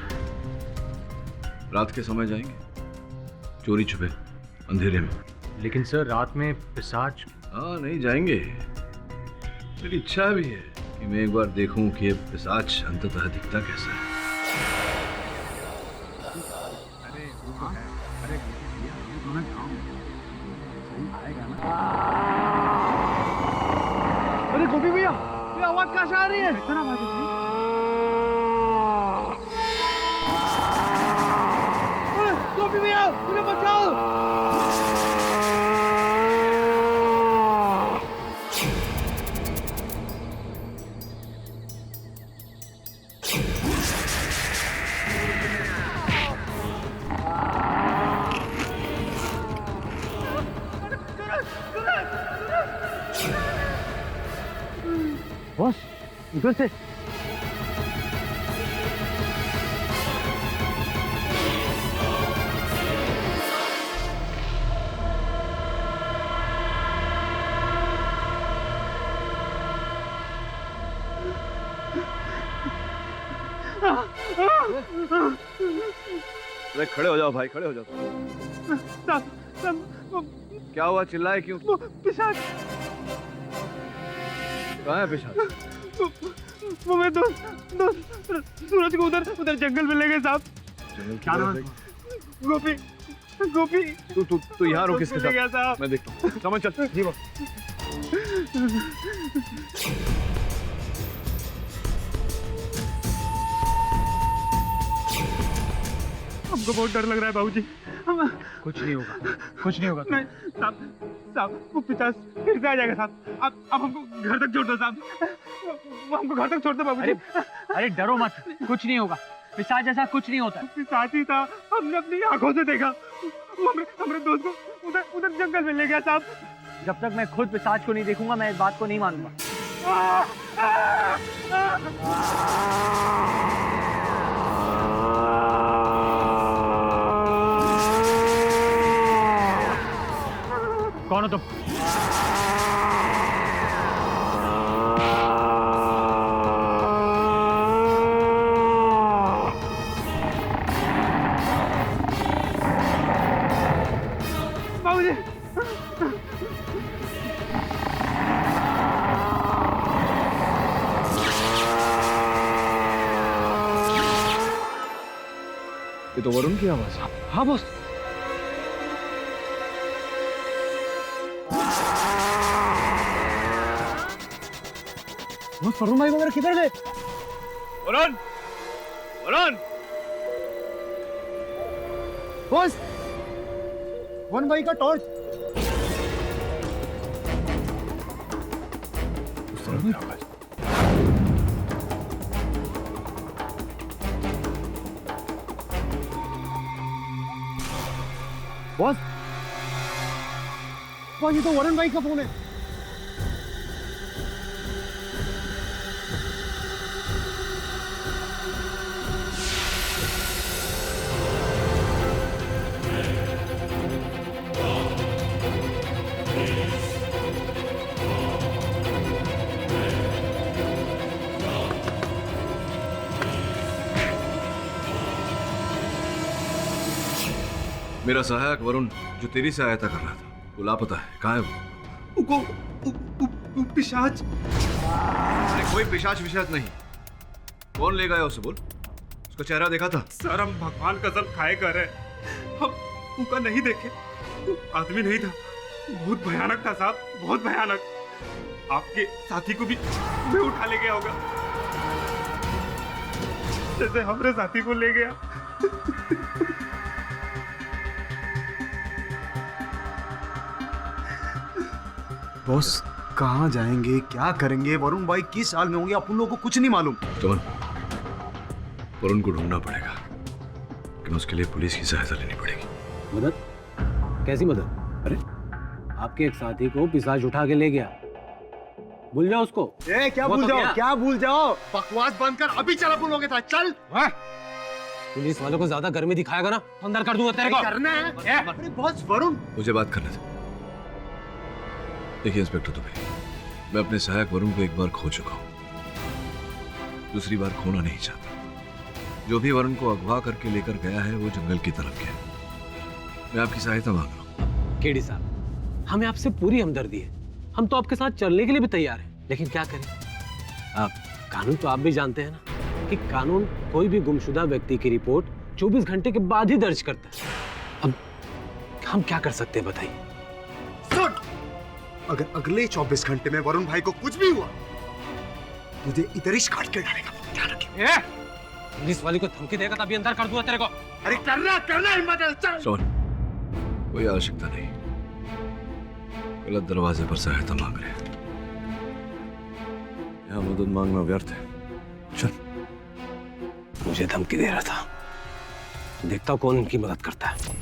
रात के समय जाएंगे, चोरी छुपे, अंधेरे में। लेकिन सर, रात में पिशाच? हाँ, नहीं जाएंगे। मेरी इच्छा भी है कि मैं एक बार देखूं कि ये पिशाच अंततः दिखता कैसा है। अरे गोपी भैया, ये आवाज कहाँ से आ रही है? इतना आवाज गोपी भैया, मुझे बचाओ। उधर से। अरे खड़े हो जाओ भाई, खड़े हो जाओ। क्या हुआ, चिल्लाए क्यों? पिशाच। कहाँ है पिशाच? वो मैं दोस्त सूरज को उधर जंगल में ले गए साहब। क्या नाम है? गोपी गोपी। तू यहाँ रुक इसके ले गया साथ, साहब। मैं देखता हूँ। समझ चल। जी वो। हमको बहुत डर लग रहा है बाबूजी। कुछ नहीं होगा, कुछ नहीं होगा। नहीं साहब, वो पिशाच फिर से आ जाएगा साहब। अब हमको घर तक छोड़ दो साहब। वो हमको घर तक छोड़ दो बाबूजी। अरे डरो मत, कुछ नहीं होगा। पिशाच जैसा कुछ नहीं होता। पिशाच ही था, हमने अपनी आंखों से देखा। वो हमारे दोस्त को उधर जंगल में ले गया साहब। जब तक मैं खुद पिशाच को नहीं देखूंगा मैं इस बात को नहीं मानूंगा। कौन हो तुम? बाबूजी ये तो वरुण की आवाज है। हाँ बॉस। वरुण भाई वगैरह किधर गए? वरुण, वरुण। बॉस, वरुण भाई का टॉर्च। उस तरफ की आवाज। बॉस, ये तो वरुण भाई का फोन है। मेरा सहायक वरुण जो तेरी सहायता कर रहा था वो लापता है। कहाँ है वो? पिशाच। अरे कोई पिशाच विशाच नहीं। कौन ले गया उसे, बोल। उसका चेहरा देखा था? सर हम भगवान कसम खाए कर रहे, हम उनका नहीं देखे। आदमी नहीं था, बहुत भयानक था साहब, बहुत भयानक। आपके साथी को भी मैं उठा ले गया होगा जैसे हमारे साथी को ले गया। बॉस कहाँ जाएंगे, क्या करेंगे? वरुण भाई किस हाल में होंगे अपन लोगों को कुछ नहीं मालूम। चमन, वरुण को ढूंढना पड़ेगा, लेकिन उसके लिए पुलिस की सहायता लेनी पड़ेगी। मदद? कैसी मदद? अरे आपके एक साथी को पिशाच उठा के ले गया, भूल जाओ उसको। क्या भूल जाओ, क्या भूल जाओ? बकवास बंद कर, अभी चल अपन लोग के साथ चल। पुलिस वालों को ज्यादा गर्मी दिखाएगा ना तो अंदर कर दूंगा तेरे को। करना है। अरे बॉस वरुण, मुझे बात करने दे। देखिए इंस्पेक्टर दुबे, मैं अपने सहायक वरुण को एक बार खो चुका हूं, दूसरी बार खोना नहीं चाहता। जो भी वरुण को अगवा करके लेकर गया है वो जंगल की तरफ गया। मैं आपकी सहायता मांग रहा हूं। केडी साहब, हमें आपसे पूरी हमदर्दी है, हम तो आपके साथ चलने के लिए भी तैयार हैं, लेकिन क्या करें? आप कानून तो आप भी जानते हैं ना कि कानून कोई भी गुमशुदा व्यक्ति की रिपोर्ट 24 घंटे के बाद ही दर्ज करता है। अब हम क्या कर सकते हैं बताइए? सुन, अगर अगले 24 घंटे में वरुण भाई को कुछ भी हुआ तुझे इधर ही काट के डालेगा, ध्यान रखिए। पुलिस वाले को धमकी देगा तभी अंदर कर दूंगा तेरे को। अरे करना हिम्मत है, चल। सोन, कोई आवश्यकता नहीं, गलत दरवाजे पर सहायता मांग रहे हैं, यहाँ मदद मांगना व्यर्थ है। चल। मुझे धमकी दे रहा था, देखता हूँ कौन इनकी मदद करता है।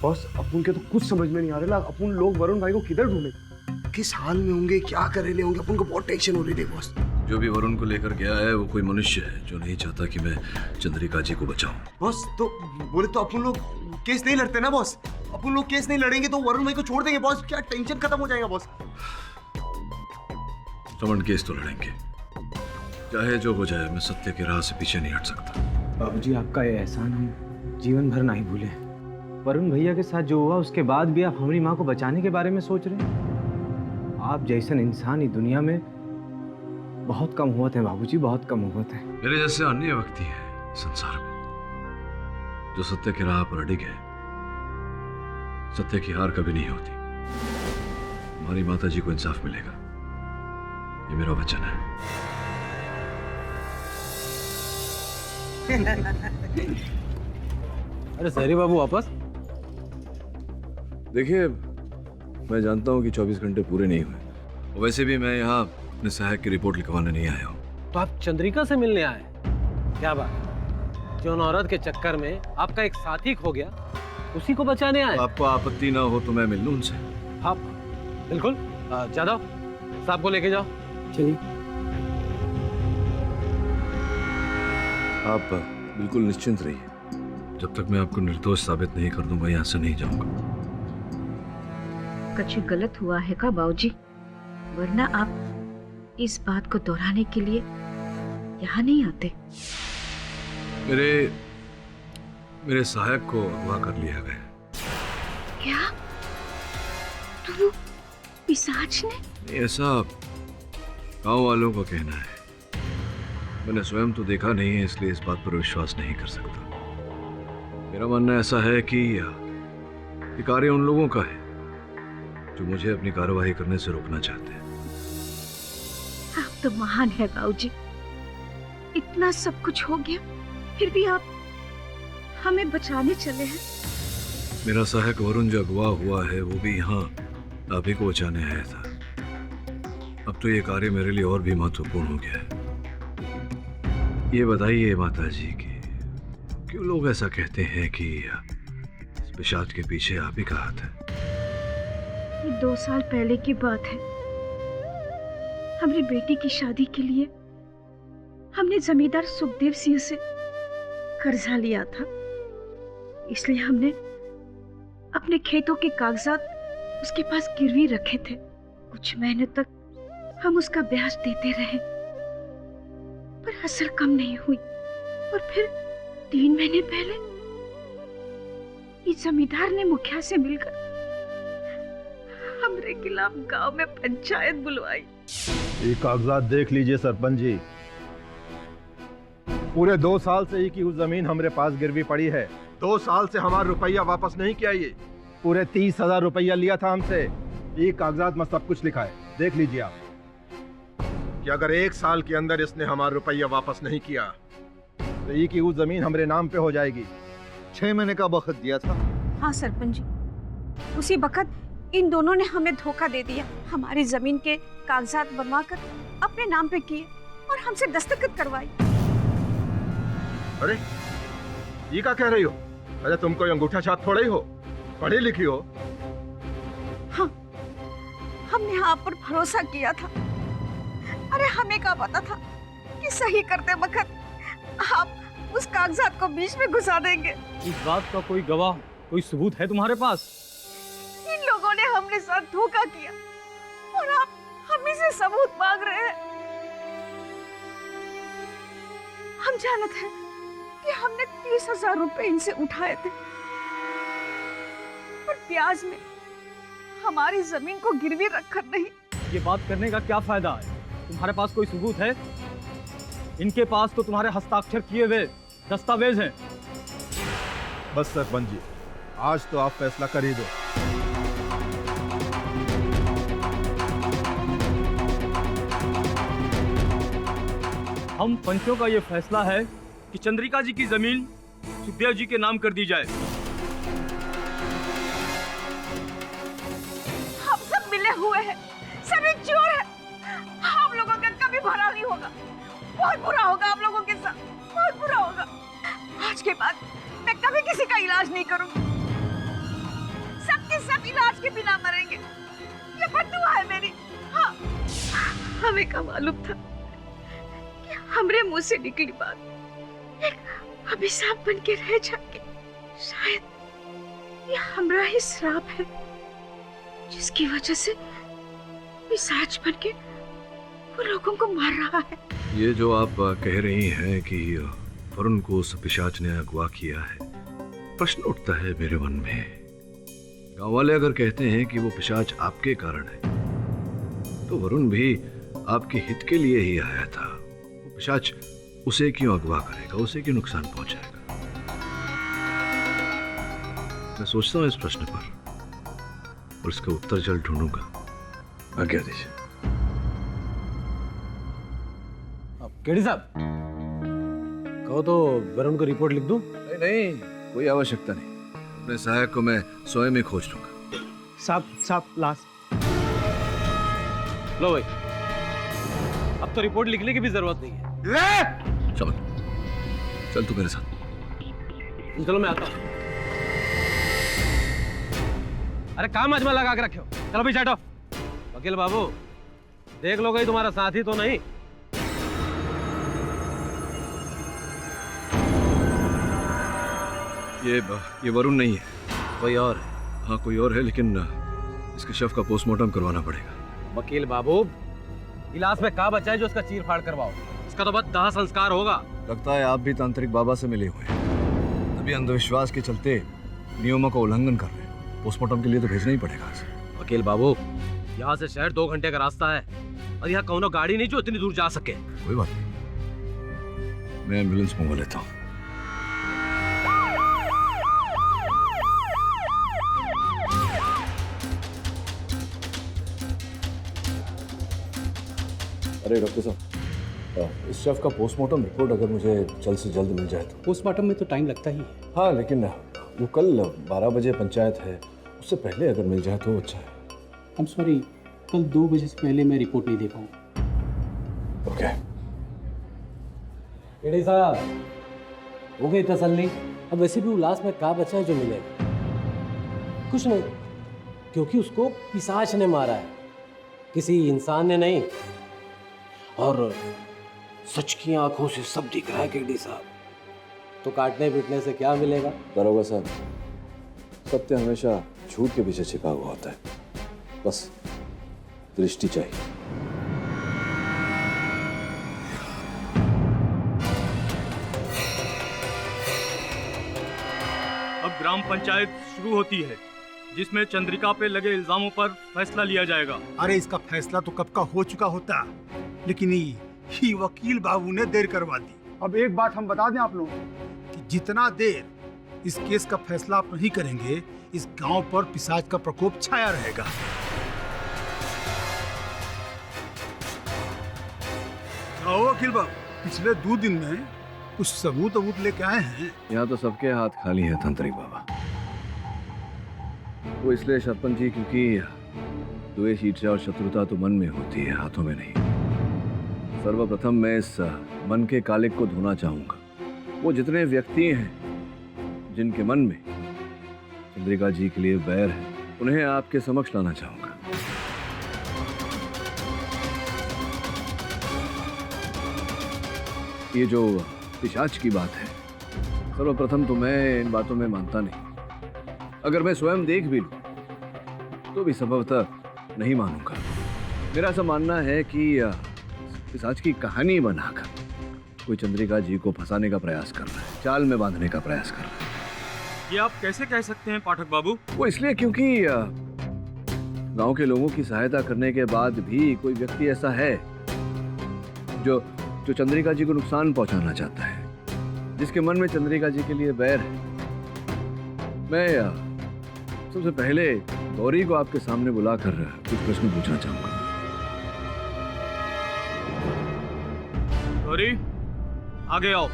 बॉस अपन के तो कुछ समझ में नहीं आ रहा, अपन लोग वरुण भाई को किधर ढूंढे? किस हाल में होंगे, क्या कर रहे होंगे, अपन को बहुत टेंशन हो रही थी बॉस। जो भी वरुण को लेकर गया है वो कोई मनुष्य है जो नहीं चाहता कि मैं चंद्रिका जी को बचाऊं। बॉस तो बोले तो अपन लोग केस नहीं लड़ते ना बॉस। अपन लोग केस नहीं लड़ेंगे तो वरुण भाई को छोड़ देंगे बॉस। क्या टेंशन खत्म हो जाएगा बॉस। रमन केस तो लड़ेंगे, चाहे जो हो जाए। मैं सत्य की राह से पीछे नहीं हट सकता। बाबूजी, आपका ये एहसान हम जीवन भर नहीं भूले। वरुण भैया के साथ जो हुआ उसके बाद भी आप हमारी माँ को बचाने के बारे में सोच रहे हैं। आप जैसे इंसान ही दुनिया में बहुत कम होते हैं बाबूजी, बहुत कम होते हैं। मेरे जैसे अन्य व्यक्ति हैं संसार में जो सत्य की राह पर अड़िग है। सत्य की हार कभी नहीं होती। हमारी माता जी को इंसाफ मिलेगा, ये मेरा वचन है। अरे सहरी बाबू वापस? देखिए, मैं जानता हूं कि 24 घंटे पूरे नहीं हुए। वैसे भी मैं यहाँ अपने सहायक की रिपोर्ट लिखवाने नहीं आया हूँ। तो आप चंद्रिका से मिलने आए? क्या बात, जो औरत के चक्कर में आपका एक साथी खो गया उसी को बचाने आए? आपको आपत्ति ना हो तो मैं मिल लूं उनसे। हाँ बिल्कुल, जादव साहब को लेके जाओ। चलिए। आप बिल्कुल निश्चिंत रहिए, जब तक मैं आपको निर्दोष साबित नहीं कर दूंगा यहाँ से नहीं जाऊंगा। कुछ गलत हुआ है का बाबूजी? वरना आप इस बात को दोहराने के लिए यहाँ नहीं आते। मेरे सहायक को अगवा कर लिया गया। क्या? तो वो पिशाच ने? ऐसा गांव वालों का कहना है। मैंने स्वयं तो देखा नहीं है, इसलिए इस बात पर विश्वास नहीं कर सकता। मेरा मानना ऐसा है कि ये कार्य उन लोगों का है जो मुझे अपनी कार्यवाही करने से रोकना चाहते हैं। आप तो महान है बाबूजी। इतना सब कुछ हो गया फिर भी आप हमें बचाने चले हैं। मेरा सहायक वरुण जो अगवा हुआ है वो भी यहाँ आप ही को बचाने आया था। अब तो ये कार्य मेरे लिए और भी महत्वपूर्ण हो गया है। ये बताइए माता जी कि क्यों लोग ऐसा कहते हैं कि इस पिशाच के पीछे आप ही का हाथ है? ये 2 साल पहले की बात है। हमारी बेटी की शादी के लिए हमने जमींदार सुखदेव सिंह से कर्जा लिया था। इसलिए हमने अपने खेतों के कागजात उसके पास गिरवी रखे थे। कुछ महीने तक हम उसका ब्याज देते रहे, पर असल कम नहीं हुई। और फिर 3 महीने पहले इस जमींदार ने मुखिया से मिलकर हमरे खिलाफ गांव में पंचायत बुलवाई। ये कागजात देख लीजिए सरपंच जी। पूरे 2 साल से ही की उस जमीन हमारे पास गिरवी पड़ी है। 2 साल से हमारा रुपया वापस नहीं किया। ये पूरे 30,000 रुपया लिया था हमसे। ये कागजात में सब कुछ लिखा है, देख लीजिए आप। कि अगर 1 साल के अंदर इसने हमारा रुपया वापस नहीं किया तो ये की उस जमीन हमारे नाम पे हो जाएगी। 6 महीने का वक्त दिया था। हाँ सरपंच जी, उसी वक्त इन दोनों ने हमें धोखा दे दिया। हमारी जमीन के कागजात बनवाकर अपने नाम पे किए और हमसे दस्तखत करवाई। अरे ये क्या कह रही हो? अरे तुम कोई अंगूठा छाप थोड़ा ही हो, पढ़ी लिखी हो। हाँ, हमने आप पर भरोसा किया था। अरे हमें क्या पता था कि सही करते वक्त आप उस कागजात को बीच में घुसा देंगे। इस बात का कोई गवाह, कोई सबूत है तुम्हारे पास? इन लोगों ने हमने साथ धोखा किया और आप हम से सबूत मांग रहे हैं। हम जानते हैं कि हमने 30,000 रुपए इनसे उठाए थे, पर ब्याज में हमारी जमीन को गिरवी रखकर नहीं। ये बात करने का क्या फायदा है? तुम्हारे पास कोई सबूत है? इनके पास तो तुम्हारे हस्ताक्षर किए हुए दस्तावेज हैं। बस सरपंच जी, आज तो आप फैसला कर ही दो। हम पंचों का ये फैसला है कि चंद्रिका जी की जमीन सुखदेव जी के नाम कर दी जाए। हम सब मिले हुए हैं, सभी चोर हैं। हम लोगों का कभी भला नहीं होगा। बहुत बुरा होगा आप लोगों के साथ, बहुत बुरा होगा। आज के बाद मैं कभी किसी का इलाज नहीं करूंगी। सबके सब इलाज के बिना मरेंगे। से बददुआ है मेरी। हाँ, हमें का मालूम था कि हमरे मुंह से निकली बात एक अभिशाप बन के रह जाके। शायद ये हमरा ही श्राप है जिसकी वजह से पिशाच बन के वो लोगों को मार रहा है। ये जो आप कह रही हैं कि वरुण को उस पिशाच ने अगवा किया है, प्रश्न उठता है मेरे मन में। गांव वाले अगर कहते हैं कि वो पिशाच आपके कारण है, तो वरुण भी आपके हित के लिए ही आया था। वो पिशाच उसे क्यों अगवा करेगा, उसे क्यों नुकसान पहुंचाएगा? मैं सोचता हूं इस प्रश्न पर और इसका उत्तर जल्द ढूंढूंगा। आज्ञा दीजिए। केडी साहब, कहो तो वरुण को रिपोर्ट लिख दूं? नहीं नहीं, कोई आवश्यकता नहीं। अपने सहायक को मैं स्वयं ही खोज लूंगा। साहब लाश। लो भाई, अब तो रिपोर्ट लिखने की भी जरूरत नहीं है। चल तू मेरे साथ। चलो मैं आता हूँ। अरे काम आजमा लगा के रखे हो। चलो पीछे हटो। वकील बाबू, देख लो कहीं तुम्हारा साथी तो नहीं। ये वरुण नहीं है, कोई और है। हाँ कोई और है, लेकिन इसके शव का पोस्टमार्टम करवाना पड़ेगा। वकील बाबू, इलाज में क्या बचा है जो उसका चीर फाड़ करवाओ? इसका तो बस दाह संस्कार होगा। लगता है आप भी तांत्रिक बाबा से मिले हुए हैं, तभी अंधविश्वास के चलते नियमों का उल्लंघन कर रहे हैं। पोस्टमार्टम के लिए तो भेजना ही पड़ेगा। वकील बाबू, यहाँ से शहर 2 घंटे का रास्ता है और यहाँ कौनो गाड़ी नहीं जो इतनी दूर जा सके। कोई बात नहीं, मैं एम्बुलेंस मंगवा लेता हूँ। अरे डॉक्टर साहब, इस शव का पोस्टमार्टम रिपोर्ट अगर मुझे जल्द से जल्द मिल जाए तो। पोस्टमार्टम में तो टाइम लगता ही है। हाँ, लेकिन वो कल 12 बजे पंचायत है, उससे पहले अगर मिल जाए तो अच्छा है। आई एम सॉरी, कल 2 बजे से पहले मैं रिपोर्ट नहीं दे पाऊँ। ओके। केडी साहब, हो गई तसल्ली? अब वैसे भी उल्लास में क्या बचा है जो मिलेगा? कुछ नहीं, क्योंकि उसको पिशाच ने मारा है, किसी इंसान ने नहीं। और सच की आंखों से सब दिख रहा है केडी साहब। तो काटने पीटने से क्या मिलेगा? दरोगा साहब, सत्य हमेशा झूठ के पीछे छिपा हुआ होता है, बस दृष्टि चाहिए। अब ग्राम पंचायत शुरू होती है, जिसमें चंद्रिका पे लगे इल्जामों पर फैसला लिया जाएगा। अरे इसका फैसला तो कब का हो चुका होता, लेकिन ये वकील बाबू ने देर करवा दी। अब एक बात हम बता दें आप लोगों कि जितना देर इस केस का फैसला आप नहीं करेंगे, इस गांव पर पिशाच का प्रकोप छाया रहेगा। आओ वकील बाबू, पिछले 2 दिन में कुछ सबूत लेके आए हैं। यहाँ तो सबके हाथ खाली हैं तांत्रिक बाबा। वो इसलिए सरपंच जी, क्योंकि द्वेष, ईर्ष्या और शत्रुता तो मन में होती है, हाथों में नहीं। सर्वप्रथम मैं इस मन के कालिक को धोना चाहूंगा। वो जितने व्यक्ति हैं जिनके मन में चंद्रिका जी के लिए बैर है, उन्हें आपके समक्ष लाना चाहूंगा। ये जो पिशाच की बात है, सर्वप्रथम तो मैं इन बातों में मानता नहीं। अगर मैं स्वयं देख भी लूं तो भी संभवतः नहीं मानूंगा। मेरा ऐसा मानना है कि पिशाच की कहानी बनाकर कोई चंद्रिका जी को फंसाने का प्रयास कर रहा है, चाल में बांधने का प्रयास कर रहा है। ये आप कैसे कह सकते हैं पाठक बाबू? वो इसलिए क्योंकि गांव के लोगों की सहायता करने के बाद भी कोई व्यक्ति ऐसा है जो चंद्रिका जी को नुकसान पहुंचाना चाहता है, जिसके मन में चंद्रिका जी के लिए बैर है। मैं सबसे पहले गौरी को आपके सामने बुलाकर कुछ प्रश्न पूछना चाहूंगा। गौरी, आगे आओ,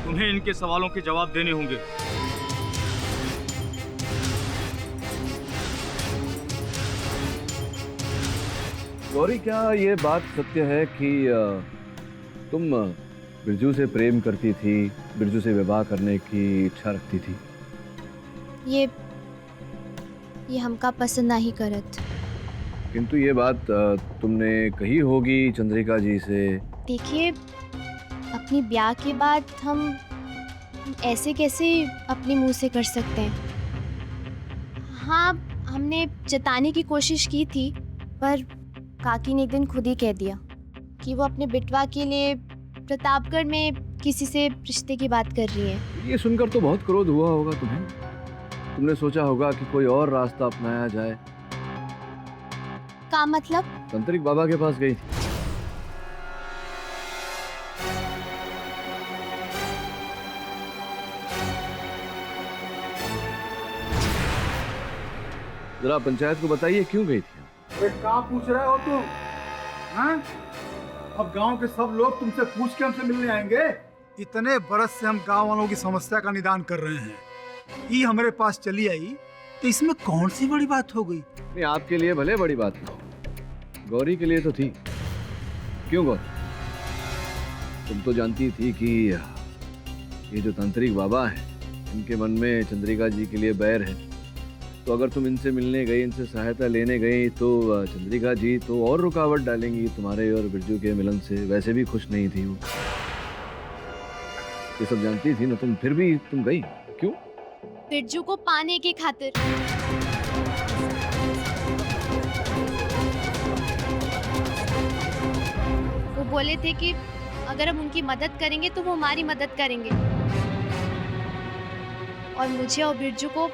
तुम्हें इनके सवालों के जवाब देने होंगे। गौरी, क्या ये बात सत्य है कि तुम बिरजू से प्रेम करती थी, बिरजू से विवाह करने की इच्छा रखती थी? ये हमका पसंद नहीं करत। किंतु ये बात तुमने कही होगी चंद्रिका जी से। देखिए, अपनी ब्याह के बाद हम ऐसे कैसे अपने मुंह से कर सकते हैं। हाँ, हमने जताने की कोशिश की थी, पर काकी ने एक दिन खुद ही कह दिया कि वो अपने बिटवा के लिए प्रतापगढ़ में किसी से रिश्ते की बात कर रही है। ये सुनकर तो बहुत क्रोध हुआ होगा तुम्हें। तुमने सोचा होगा कि कोई और रास्ता अपनाया जाए। का मतलब? तांत्रिक बाबा के पास गई थी। जरा पंचायत को बताइए क्यों गई थी? अरे कहाँ पूछ रहे हो तुम? हाँ? अब गांव के सब लोग तुमसे पूछ के हमसे मिलने आएंगे। इतने बरस से हम गांव वालों की समस्या का निदान कर रहे हैं, ये हमारे पास चली आई तो इसमें कौन सी बड़ी बात हो गई? नहीं, आपके लिए भले बड़ी बात ना हो, गौरी के लिए तो थी। क्यों गौरी? तुम तो जानती थी कि ये जो तांत्रिक बाबा है, इनके मन में चंद्रिका जी के लिए बैर है। तो अगर तुम इनसे मिलने गई, इनसे सहायता लेने गई, तो चंद्रिका जी तो और रुकावट डालेंगी तुम्हारे और बिरजू के मिलन से। वैसे भी खुश नहीं थी वो, ये सब जानती थी ना तुम, फिर भी तुम गई क्यों? बिरजू को पाने की खातिर। वो बोले थे कि अगर हम उनकी मदद करेंगे तो वो हमारी मदद करेंगे, और मुझे और बिरजू को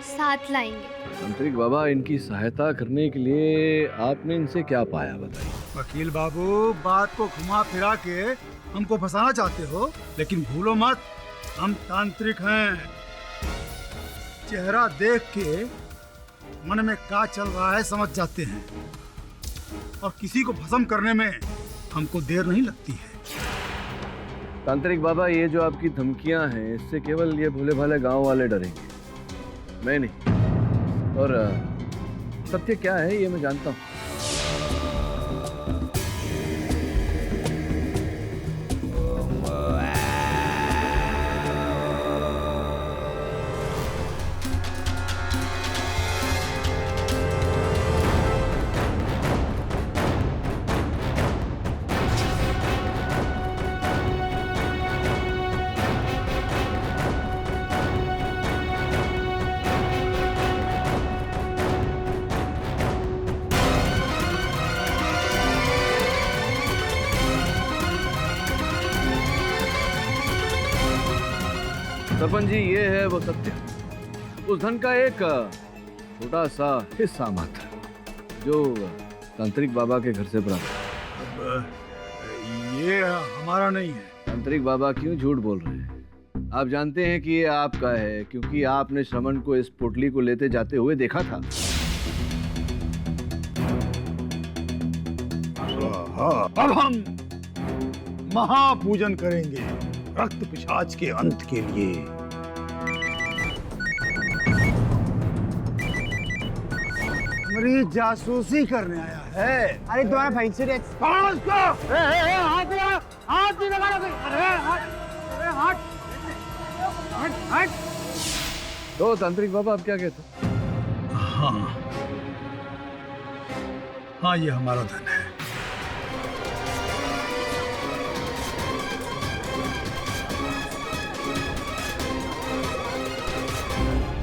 साथ लाएंगे। तांत्रिक बाबा, इनकी सहायता करने के लिए आपने इनसे क्या पाया बताइए? वकील बाबू, बात को घुमा फिरा के हमको फंसाना चाहते हो, लेकिन भूलो मत हम तांत्रिक हैं। चेहरा देख के मन में क्या चल रहा है समझ जाते हैं, और किसी को भस्म करने में हमको देर नहीं लगती है। तांत्रिक बाबा, ये जो आपकी धमकियां हैं, इससे केवल ये भोले भाले गांव वाले डरेंगे, मैं नहीं। और सत्य क्या है ये मैं जानता हूँ। सरपंच जी, ये है वो सत्य, उस धन का एक छोटा सा हिस्सा मात्र जो तांत्रिक बाबा के घर से प्राप्त। ये हमारा नहीं है। तांत्रिक बाबा क्यों झूठ बोल रहे हैं? आप जानते हैं कि ये आपका है, क्योंकि आपने श्रमण को इस पोटली को लेते जाते हुए देखा था। अब हम महापूजन करेंगे रक्त पिशाच के अंत के लिए। हमारी जासूसी करने आया है। अरे तुम्हारा भाई से हाथ नहीं लगा। अरे हट। तो तांत्रिक बाबा, आप क्या कहते? हाँ, ये हमारा धन है।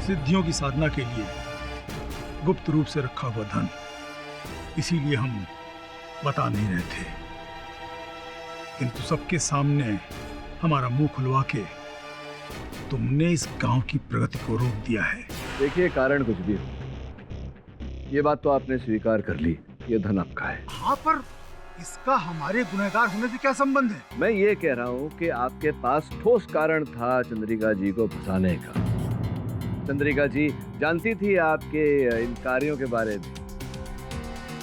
सिद्धियों की साधना के लिए गुप्त रूप से रखा हुआ धन, इसीलिए हम बता नहीं रहे थे, किंतु सबके सामने हमारा मुंह खुलवा के तुमने इस गांव की प्रगति को रोक दिया है। देखिए, कारण कुछ भी हो, ये बात तो आपने स्वीकार कर ली, ये धन आपका है। हाँ, पर इसका हमारे गुनहगार होने से क्या संबंध है? मैं ये कह रहा हूँ कि आपके पास ठोस कारण था चंद्रिका जी को फंसाने का। चंद्रिका जी जानती थी आपके इन कार्यों के बारे में।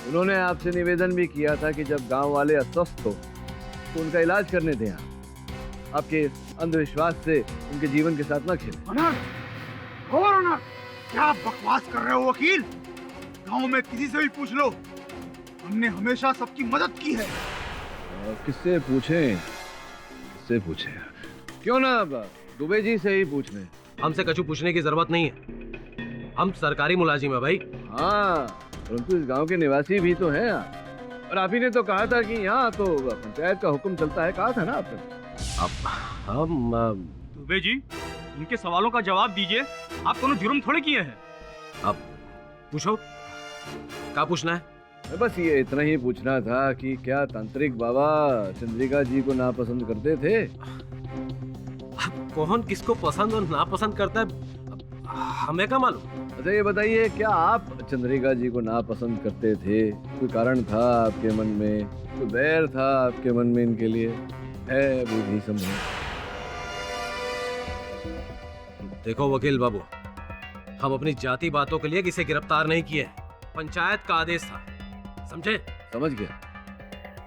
उन्होंने आपसे निवेदन भी किया था कि जब गांव वाले अस्वस्थ हो तो उनका इलाज करने दें। आपके अंधविश्वास से उनके जीवन के साथ ना खेलें। अनर्थ, क्या बकवास कर रहे हो वकील? गांव में किसी से भी पूछ लो, हमने हमेशा सबकी मदद की है। किससे पूछें? क्यों ना दुबे जी से ही पूछ लें। हमसे कछु पूछने की जरूरत नहीं है, हम सरकारी मुलाजिम है भाई। हाँ, परंतु इस गांव के निवासी भी तो हैं आप। और आप ही ने तो कहा था कि यहाँ तो पंचायत का हुक्म चलता है, कहा था ना आपने। हम दुबे जी, इनके सवालों का जवाब दीजिए। आप कोनो जुर्म थोड़े किए हैं। आप पूछो, क्या पूछना है? बस ये इतना ही पूछना था कि क्या तांत्रिक बाबा चंद्रिका जी को नापसंद करते थे? कौन किसको पसंद और नापसंद करता है हमें क्या मालूम? अच्छा ये बताइए, क्या आप चंद्रिका जी को नापसंद करते थे? कोई कारण था आपके मन में, कोई बैर था आपके मन में इनके लिए? है बुद्धि समझे। देखो वकील बाबू, हम अपनी जाति बातों के लिए किसे गिरफ्तार नहीं किए। पंचायत का आदेश था, समझे? समझ गया,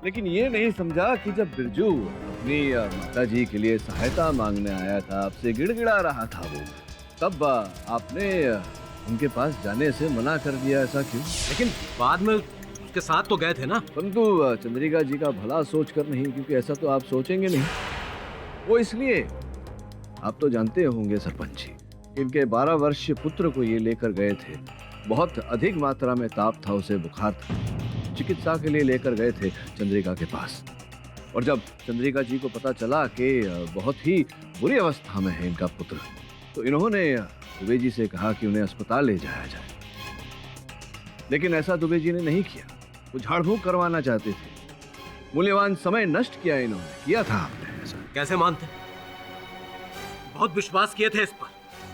लेकिन ये नहीं समझा कि जब बिरजू अपनी माता जी के लिए सहायता मांगने आया था, आपसे गिड़गिड़ा रहा था वो, तब आपने उनके पास जाने से मना कर दिया। ऐसा क्यों? लेकिन बाद में उसके साथ तो गए थे ना। परंतु चंद्रिका जी का भला सोच कर नहीं, क्योंकि ऐसा तो आप सोचेंगे नहीं। वो इसलिए, आप तो जानते होंगे सरपंच जी, इनके 12 वर्षीय पुत्र को ये लेकर गए थे। बहुत अधिक मात्रा में ताप था, उसे बुखार था। चिकित्सा के लिए लेकर गए थे चंद्रिका के पास। और जब चंद्रिका जी को पता चला कि बहुत ही बुरी अवस्था में है इनका पुत्र, तो इन्होंने दुबे जी से कहा कि उन्हें अस्पताल ले जाया जाए। लेकिन ऐसा दुबे जी ने नहीं किया। वो झाड़ फूंक करवाना चाहते थे। मूल्यवान समय नष्ट किया इन्होंने, किया था आपने ऐसा। कैसे मानते? बहुत विश्वास किए थे इस पर।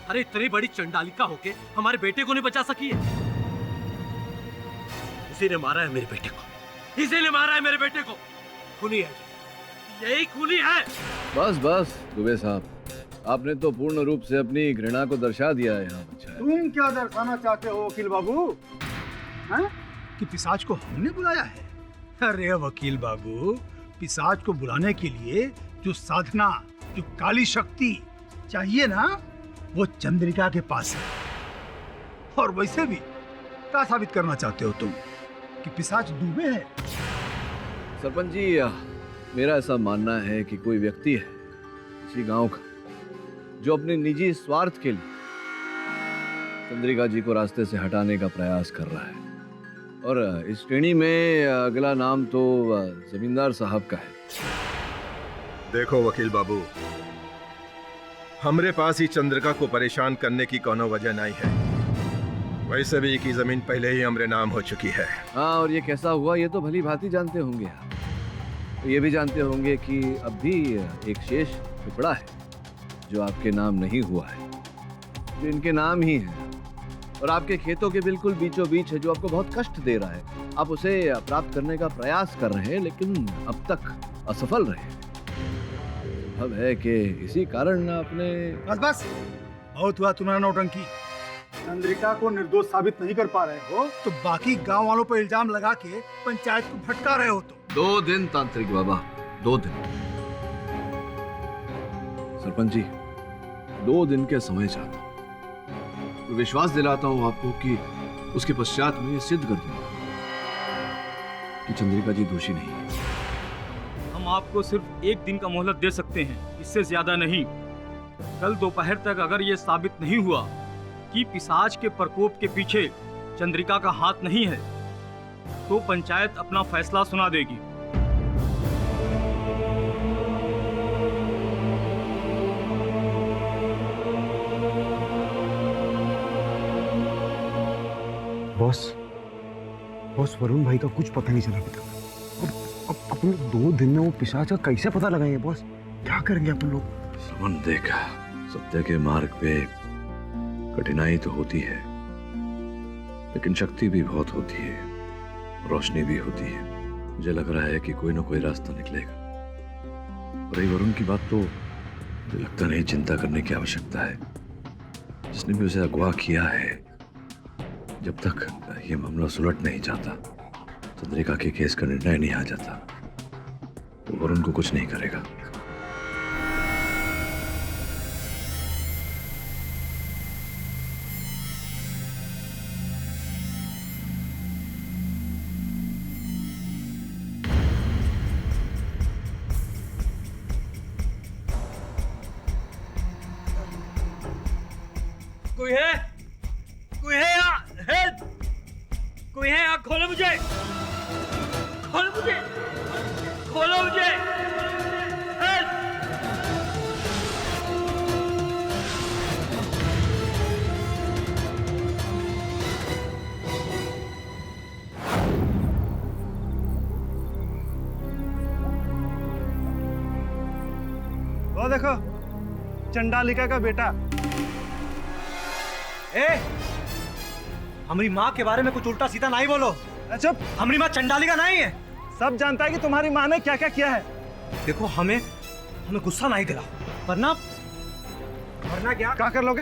अरे इतनी बड़ी चंडालिका होके हमारे बेटे को नहीं बचा सकी है। इसी ने मारा है मेरे बेटे को, इसी ने मारा है मेरे बेटे को। खूनी है, यही खूनी है। बस बस दुबे साहब, आपने तो पूर्ण रूप से अपनी घृणा को दर्शा दिया है यहाँ बच्चा। तुम क्या दर्शाना चाहते हो वकील बाबू? हैं? कि पिशाच को हमने बुलाया है? अरे वकील बाबू, पिशाच को बुलाने के लिए जो साधना, जो काली शक्ति चाहिए ना, वो चंद्रिका के पास है। और वैसे भी क्या साबित करना चाहते हो तुम कि पिशाच डूबे है? सरपंच जी, मेरा ऐसा मानना है कि कोई व्यक्ति है इसी गांव का जो अपने निजी स्वार्थ के लिए चंद्रिका जी को रास्ते से हटाने का प्रयास कर रहा है। और इस श्रेणी में अगला नाम तो जमींदार साहब का है। देखो वकील बाबू, हमरे पास ही चंद्रिका को परेशान करने की कोनो वजह नहीं है। वैसे भी की जमीन पहले ही हमरे नाम हो चुकी है। हाँ, और ये कैसा हुआ ये तो भली भांति जानते होंगे आप। तो ये भी जानते होंगे कि अब भी एक शेष टुकड़ा है जो आपके नाम नहीं हुआ है, जो इनके नाम ही है, और आपके खेतों के बिल्कुल बीचों बीच है, जो आपको बहुत कष्ट दे रहा है। आप उसे प्राप्त करने का प्रयास कर रहे हैं, लेकिन अब तक असफल रहे। अब है कि इसी कारण आपने। बस बस, बहुत हुआ तुम्हारा नौटंकी। चंद्रिका को निर्दोष साबित नहीं कर पा रहे हो तो बाकी गांव वालों पर इल्जाम लगा के पंचायत को भटका रहे हो। 2 दिन तांत्रिक बाबा, 2 दिन। सरपंच जी, 2 दिन के समय चाहता हूं। विश्वास दिलाता हूं आपको कि उसके पश्चात मैं ये सिद्ध कर दूंगा कि चंद्रिका जी दोषी नहीं है। हम आपको सिर्फ 1 दिन का मोहलत दे सकते हैं, इससे ज्यादा नहीं। कल दोपहर तक अगर ये साबित नहीं हुआ कि पिशाच के प्रकोप के पीछे चंद्रिका का हाथ नहीं है, तो पंचायत अपना फैसला सुना देगी। बॉस, वरुण भाई का कुछ पता नहीं चला अभी तक। अब अपन 2 दिन में वो पिशाच का कैसे पता लगाएंगे बॉस? क्या करेंगे अपन लोग? समन देखा, सत्य के मार्ग पे कठिनाई तो होती है, लेकिन शक्ति भी बहुत होती है, रोशनी भी होती है। मुझे लग रहा है कि कोई ना कोई रास्ता निकलेगा। रही वरुण की बात, तो मुझे लगता नहीं चिंता करने की आवश्यकता है। जिसने भी उसे अगवा किया है, जब तक ये मामला सुलट नहीं जाता, चंद्रिका के केस का निर्णय नहीं आ जाता, तो वरुण को कुछ नहीं करेगा। कोई है? कोई है यहाँ? कोई है? आँख खोलो मुझे, खोलो मुझे, खोलो मुझे। वो देखो, चंडालिका का बेटा। हमारी माँ के बारे में कुछ उल्टा सीधा नहीं बोलो। चुप। हमारी माँ चंडालिका नहीं है। सब जानता है कि तुम्हारी माँ ने क्या क्या किया है। देखो, हमें गुस्सा नहीं दिला, वरना क्या कर लोगे?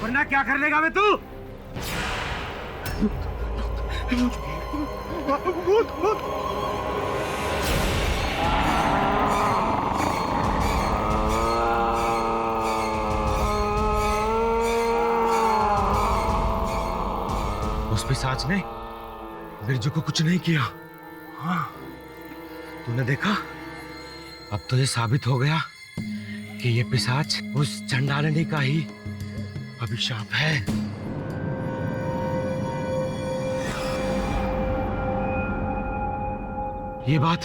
वरना क्या कर लेगा मैं तू? उस पिशाच ने बिरजू को कुछ नहीं किया। हाँ, तूने देखा? अब तो ये साबित हो गया कि ये पिशाच उस चंडालिनी का ही अभिशाप है। ये बात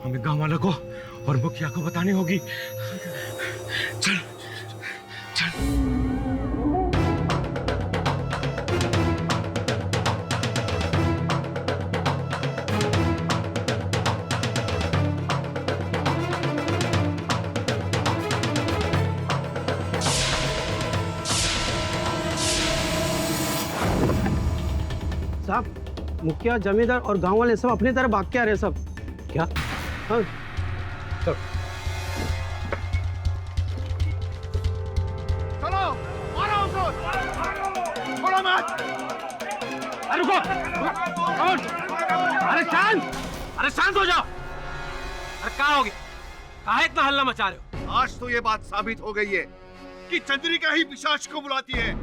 हमें गांव वालों को और मुखिया को बतानी होगी। चल चल। साहब, मुखिया, जमींदार और गांव वाले सब अपनी तरफ भाग के आ रहे सब। क्या? हाँ, चलो। चलो, मारो उसको, छोड़ो मत। अरे रुको, अरे शांत हो जाओ। अरे क्या हो गया? काहे इतना हल्ला मचा रहे हो? आज तो ये बात साबित हो गई है कि चंद्रिका ही पिशाच को बुलाती है।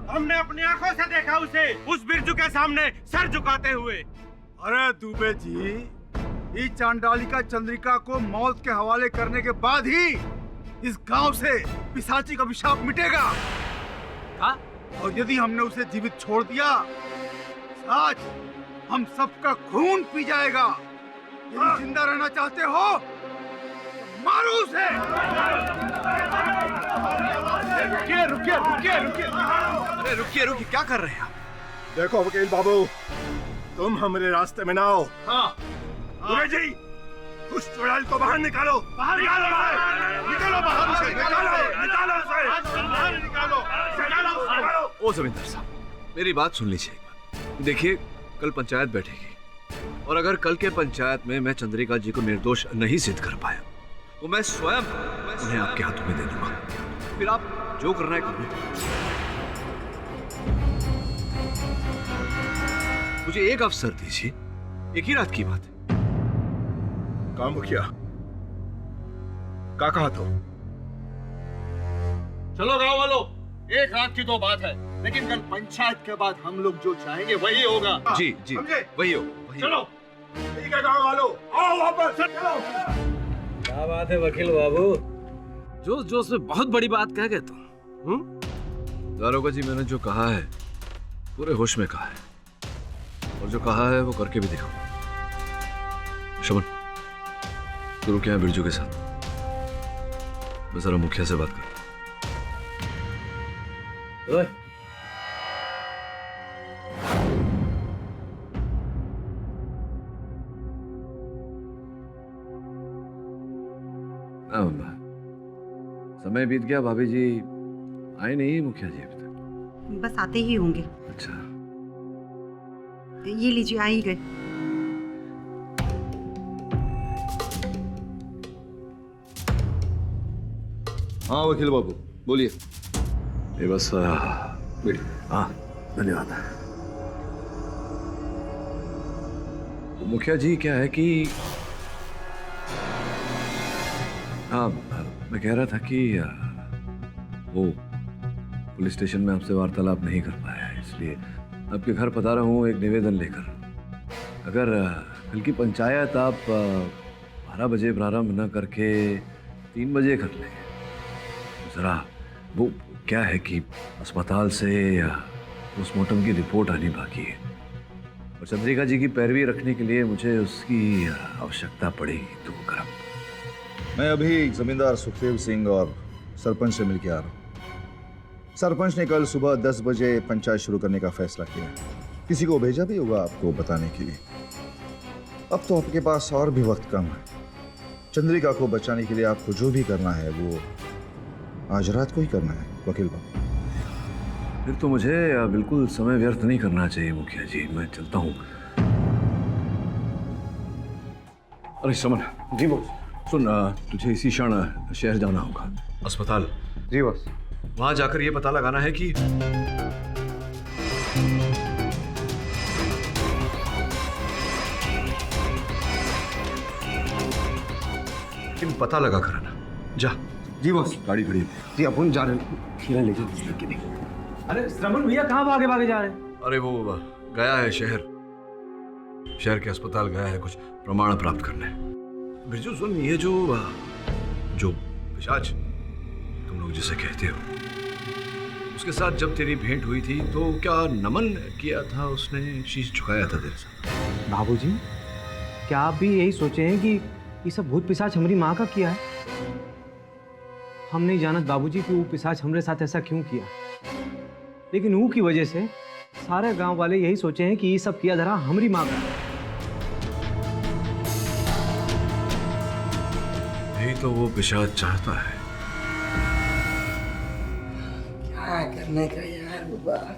हमने अपनी आंखों से देखा उसे उस बिरजू के सामने सर झुकाते हुए। अरे दुबे जी, इस चांडालिका चंद्रिका को मौत के हवाले करने के बाद ही इस गांव से पिशाची का अभिशाप मिटेगा। और यदि हमने उसे जीवित छोड़ दिया, आज हम सबका खून पी जाएगा। यदि जिंदा रहना चाहते हो, मारो उसे। रुकिए रुकिए रुकिए रुकिए। अरे रुकिए रुकिए, क्या कर रहे हैं आप? देखो वकील बाबू, तुम हमारे रास्ते में ना आओ। हाँ, जी, उस चुड़ैल को बाहर निकालो। बाहर निकालो, निकालो बाहर उसे, निकालो उसे, बाहर निकालो। ओ जमींदार साहब, मेरी बात सुन लीजिए एक बार। देखिए, कल पंचायत बैठेगी और अगर कल के पंचायत में मैं चंद्रिका जी को निर्दोष नहीं सिद्ध कर पाया तो मैं स्वयं उन्हें आपके हाथों में दे दूंगा। फिर आप जो करना है करो। मुझे एक अवसर दीजिए, एक ही रात की बात है। काम मुखिया, क्या कहा तो? चलो गांव वालों, एक रात की तो बात है, लेकिन कल पंचायत के बाद हम लोग जो चाहेंगे वही होगा। जी जी, वही हो। चलो, ठीक है गांव वालों, आओ वापस, चलो। क्या बात है वकील बाबू, जोश जोश में बहुत बड़ी बात कह गए तुम। दारोगा जी, मैंने जो कहा है पूरे होश में कहा है, और जो कहा है वो करके भी देखो। शमन, तू रुक यहाँ बिरजू के साथ, मैं जरा मुखिया से बात कर। समय बीत गया, भाभी जी आए नहीं मुखिया जी अभी तक। बस आते ही होंगे। अच्छा, ये लीजिए, आ ही गए। हाँ वकील बाबू, बोलिए। ये बस हाँ, धन्यवाद। मुखिया जी, क्या है कि हाँ, मैं कह रहा था कि वो पुलिस स्टेशन में आपसे वार्तालाप नहीं कर पाया, इसलिए आपके घर पधारा हूँ एक निवेदन लेकर। अगर कल की पंचायत आप 12 बजे प्रारंभ न करके 3 बजे कर लें, तो जरा वो क्या है कि अस्पताल से पोस्टमार्टम की रिपोर्ट आनी बाकी है, और चंद्रिका जी की पैरवी रखने के लिए मुझे उसकी आवश्यकता पड़ेगी तो वो करम। मैं अभी जमींदार सुखदेव सिंह और सरपंच से मिलकर आ रहा हूँ। सरपंच ने कल सुबह 10 बजे पंचायत शुरू करने का फैसला किया है। किसी को भेजा भी होगा आपको बताने के लिए। अब तो आपके पास और भी वक्त कम है। चंद्रिका को बचाने के लिए आपको जो भी करना है वो आज रात को ही करना है वकील बाबू। फिर तो मुझे बिल्कुल समय व्यर्थ नहीं करना चाहिए मुखिया जी, मैं चलता हूँ। अरे समन जी बॉस, सुन तुझे इसी क्षण शहर जाना होगा, अस्पताल। जी बॉस। वहां जाकर ये पता लगाना है कि पता लगा कर आना। जा। जी बॉस। गाड़ी खड़ी है। जी अपन जा रहे हैं। ले जाओ। अरे श्रवण भैया कहाँ भागे भागे जा रहे हैं? अरे वो गया है शहर के अस्पताल गया है कुछ प्रमाण प्राप्त करने। बिरजू सुन, ये जो पिशाच तुम लोग जिसे कहते हो, उसके साथ जब तेरी भेंट हुई थी तो क्या नमन किया था उसने, शीश झुकाया था तेरे साथ? बाबूजी, क्या आप भी यही सोचे हैं कि ये सब भूत पिशाच हमारी माँ का किया है? हम नहीं जानत बाबूजी कि वो पिशाच हमारे साथ ऐसा क्यों किया, लेकिन वो की वजह से सारे गांव वाले यही सोचे हैं कि ये सब किया धरा हमारी माँ का। यही तो वो पिशाच चाहता है। क्या करने का यार बाबा।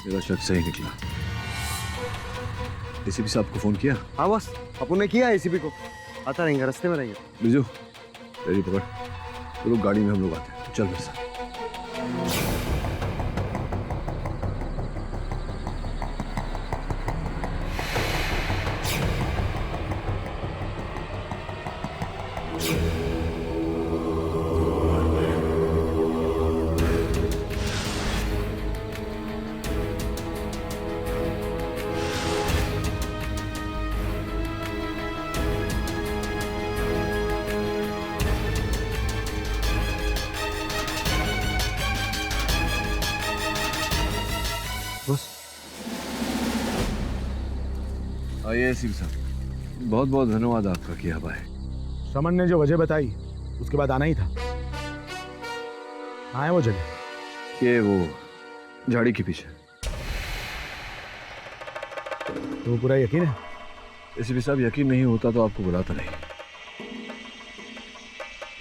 मेरा शक सही निकला। एसीपी साहब को फोन किया? हाँ बॉस, अपन ने किया एसीपी को। आता रहेंगे, रास्ते में रहेंगे। बिरजू तेरी पकड़, रुक गाड़ी में हम लोग आते हैं। चल मेरे साथ। आइए एसीपी साहब, बहुत बहुत धन्यवाद आपका किया भाई। समन ने जो वजह बताई उसके बाद आना ही था। कहाँ है वो जगह? ये वो झाड़ी के पीछे। तो पूरा यकीन है? एसीपी साहब यकीन नहीं होता तो आपको बुलाता नहीं।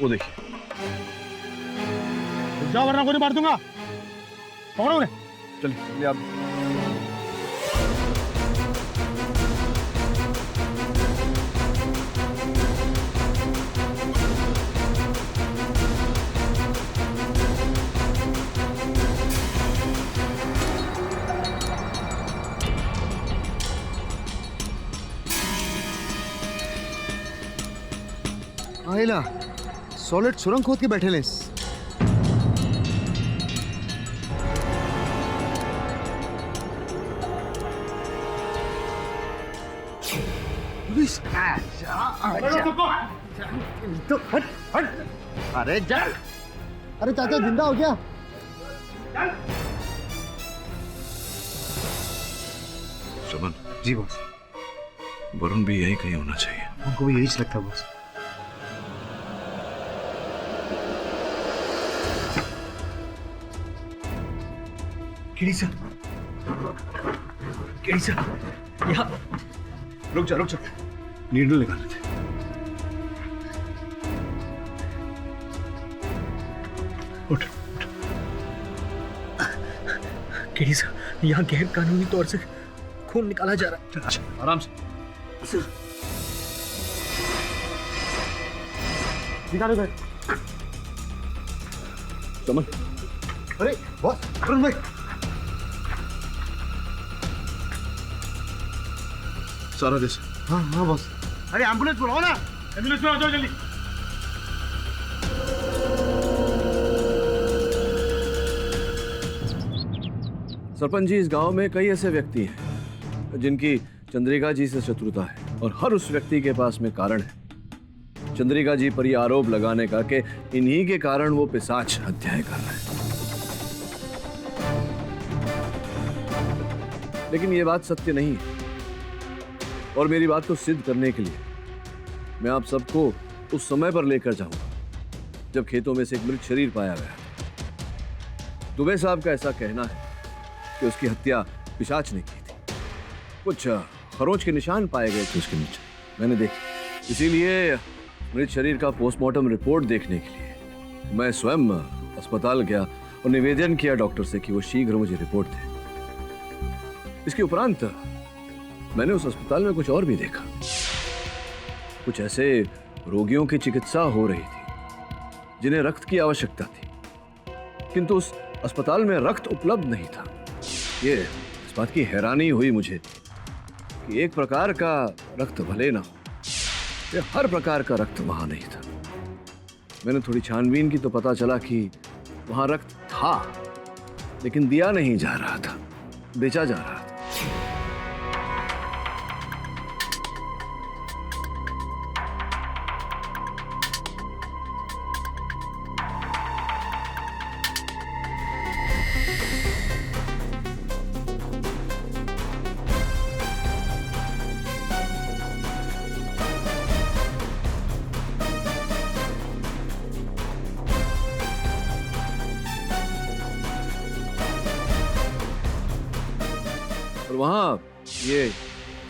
वो देखिए। जाओ वरना गोली मार दूंगा। पकड़ो उन्हें। चलिए आप। आइला सॉलिड सुरंग खोद के बैठे लेस। पुलिस तो हट हट। अरे जा। अरे चाचा जिंदा हो गया? सुमन। जी बॉस। वरुण भी यही कहीं होना चाहिए। उनको भी यही लगता है बॉस। केड़ी सा यहाँ रुक जा नीडल निकालने थे। उठ केड़ी सा यहाँ गैर कानूनी तौर से खून निकाला जा रहा है। अच्छा आराम से निकालो। समन अरे बॉस, वरुण भाई। सारा दिस। हाँ हाँ बॉस। अरे एम्बुलेंस बुलाओ ना। एम्बुलेंस में आ जाओ जल्दी। सरपंच जी, इस गांव में कई ऐसे व्यक्ति हैं जिनकी चंद्रिका जी से शत्रुता है और हर उस व्यक्ति के पास में कारण है चंद्रिका जी पर यह आरोप लगाने का कि इन्हीं के कारण वो पिशाच हत्याएं कर रहे हैं। लेकिन ये बात सत्य नहीं है और मेरी बात को सिद्ध करने के लिए मैं आप सबको उस समय पर लेकर जाऊंगा जब खेतों में से एक मृत शरीर पाया गया। दुबे साहब का ऐसा कहना है कि उसकी हत्या पिशाच ने की थी। कुछ खरोंच के निशान पाए गए थे उसके नीचे, मैंने देखे। इसीलिए मृत शरीर का पोस्टमार्टम रिपोर्ट देखने के लिए मैं स्वयं अस्पताल गया और निवेदन किया डॉक्टर से कि वो शीघ्र मुझे रिपोर्ट दे। इसके उपरांत मैंने उस अस्पताल में कुछ और भी देखा। कुछ ऐसे रोगियों की चिकित्सा हो रही थी जिन्हें रक्त की आवश्यकता थी, किंतु उस अस्पताल में रक्त उपलब्ध नहीं था। ये इस बात की हैरानी हुई मुझे कि एक प्रकार का रक्त भले ना हो, ये हर प्रकार का रक्त वहां नहीं था। मैंने थोड़ी छानबीन की तो पता चला कि वहां रक्त था, लेकिन दिया नहीं जा रहा था, बेचा जा रहा था। और वहां ये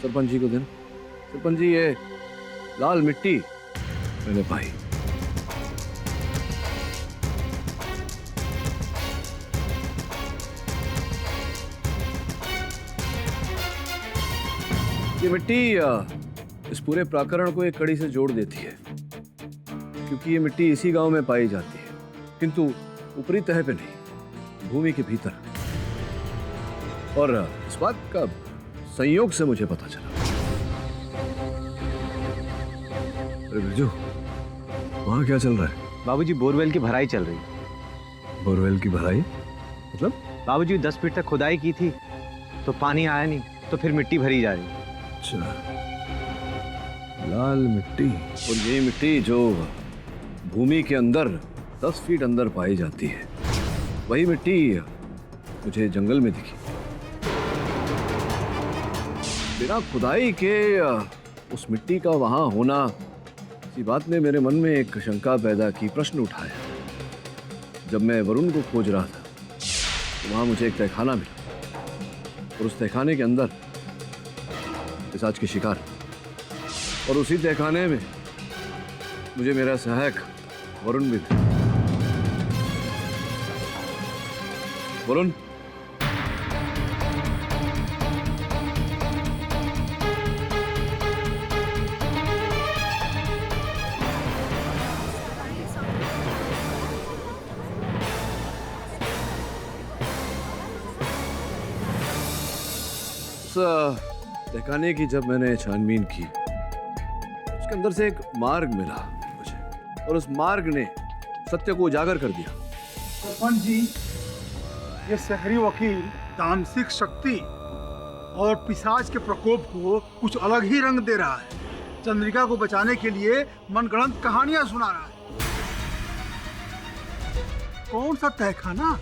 सरपंच जी को देना। सरपंच जी, ये लाल मिट्टी मैंने पाई। ये मिट्टी इस पूरे प्रकरण को एक कड़ी से जोड़ देती है, क्योंकि ये मिट्टी इसी गांव में पाई जाती है, किंतु ऊपरी तह पे नहीं, भूमि के भीतर। और इस बात का संयोग से मुझे पता चला। अरे बिरजू, वहां क्या चल रहा है? बाबूजी, बोरवेल की भराई चल रही है। बोरवेल की भराई मतलब? बाबूजी, 10 फीट तक खुदाई की थी तो पानी आया नहीं, तो फिर मिट्टी भरी जा रही। अच्छा, लाल मिट्टी। और ये मिट्टी जो भूमि के अंदर 10 फीट अंदर पाई जाती है, वही मिट्टी मुझे जंगल में दिखी। बिना खुदाई के उस मिट्टी का वहां होना, इसी बात ने मेरे मन में एक शंका पैदा की, प्रश्न उठाया। जब मैं वरुण को खोज रहा था तो वहां मुझे एक तहखाना मिला और उस तहखाने के अंदर पिशाच के शिकार, और उसी तहखाने में मुझे मेरा सहायक वरुण भी मिला। वरुण, तहखाने की जब मैंने छानबीन की, उसके अंदर से एक मार्ग मिला मुझे, और उस मार्ग ने सत्य को उजागर कर दिया। सरपंच जी, ये शहरी वकील तामसिक शक्ति और पिशाच के प्रकोप को कुछ अलग ही रंग दे रहा है। चंद्रिका को बचाने के लिए मनगढ़ंत कहानियां सुना रहा है। कौन सा तहखाना,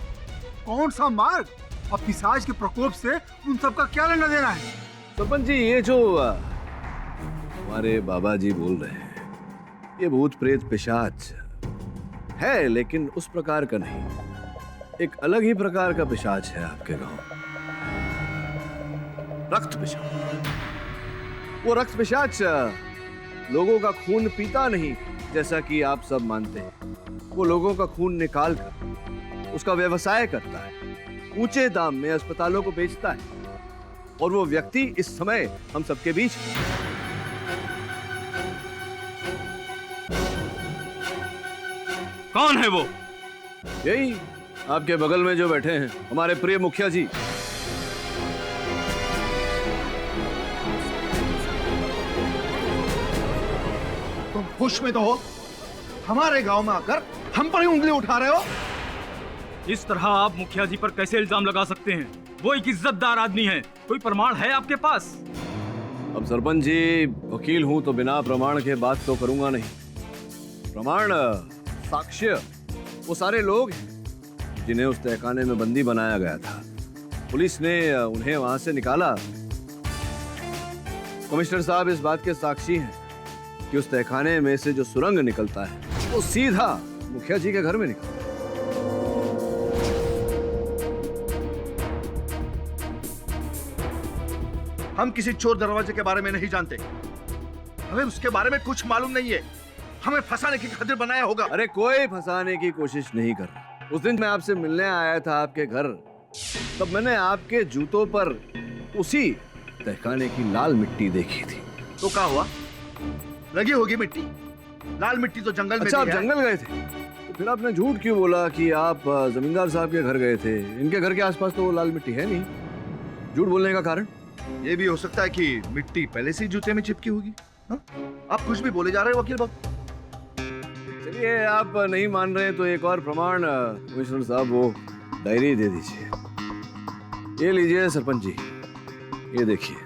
कौन सा मार्ग और पिशाच के प्रकोप से उन सब का क्या लेना देना है? सरपंच जी, ये जो हमारे बाबा जी बोल रहे हैं, ये भूत प्रेत पिशाच है, लेकिन उस प्रकार का नहीं। एक अलग ही प्रकार का पिशाच है आपके गांव, रक्त पिशाच। वो रक्त पिशाच लोगों का खून पीता नहीं जैसा कि आप सब मानते हैं। वो लोगों का खून निकाल कर उसका व्यवसाय करता है, ऊंचे दाम में अस्पतालों को बेचता है, और वो व्यक्ति इस समय हम सबके बीच। कौन है वो? यही आपके बगल में जो बैठे हैं हमारे प्रिय मुखिया जी, तुम खुश में तो हो? हमारे गांव में आकर हम पर ही उंगली उठा रहे हो। इस तरह आप मुखिया जी पर कैसे इल्जाम लगा सकते हैं? वो एक इज्जतदार आदमी है। कोई प्रमाण है आपके पास? अब सरपंच जी, वकील हूं तो बिना प्रमाण के बात तो करूंगा नहीं। प्रमाण, साक्ष्य वो सारे लोग हैं जिन्हें उस तहखाने में बंदी बनाया गया था। पुलिस ने उन्हें वहां से निकाला। कमिश्नर साहब इस बात के साक्षी हैं कि उस तहखाने में से जो सुरंग निकलता है वो सीधा मुखिया जी के घर में निकलता है। हम किसी चोर दरवाजे के बारे में नहीं जानते, हमें उसके बारे में कुछ मालूम नहीं है। हमें फंसाने की खातिर बनाया होगा। अरे कोई फंसाने की कोशिश नहीं कर रहा। उस दिन मैं आपसे मिलने आया था आपके घर, तब मैंने आपके जूतों पर उसी तहखाने की लाल मिट्टी देखी थी। तो क्या हुआ? लगी होगी मिट्टी। लाल मिट्टी तो जंगल में अच्छा, आप भी है। जंगल गए थे तो फिर आपने झूठ क्यों बोला कि आप जमींदार साहब के घर गए थे? इनके घर के आसपास तो वो लाल मिट्टी है नहीं। झूठ बोलने का कारण? ये भी हो सकता है कि मिट्टी पहले से ही जूते में चिपकी होगी। हाँ? आप कुछ भी बोले जा रहे हो वकील बाबू। चलिए, आप नहीं मान रहे तो एक और प्रमाण कमिश्नर साहब, वो डायरी दे दीजिए। ये लीजिए सरपंच जी, ये देखिए,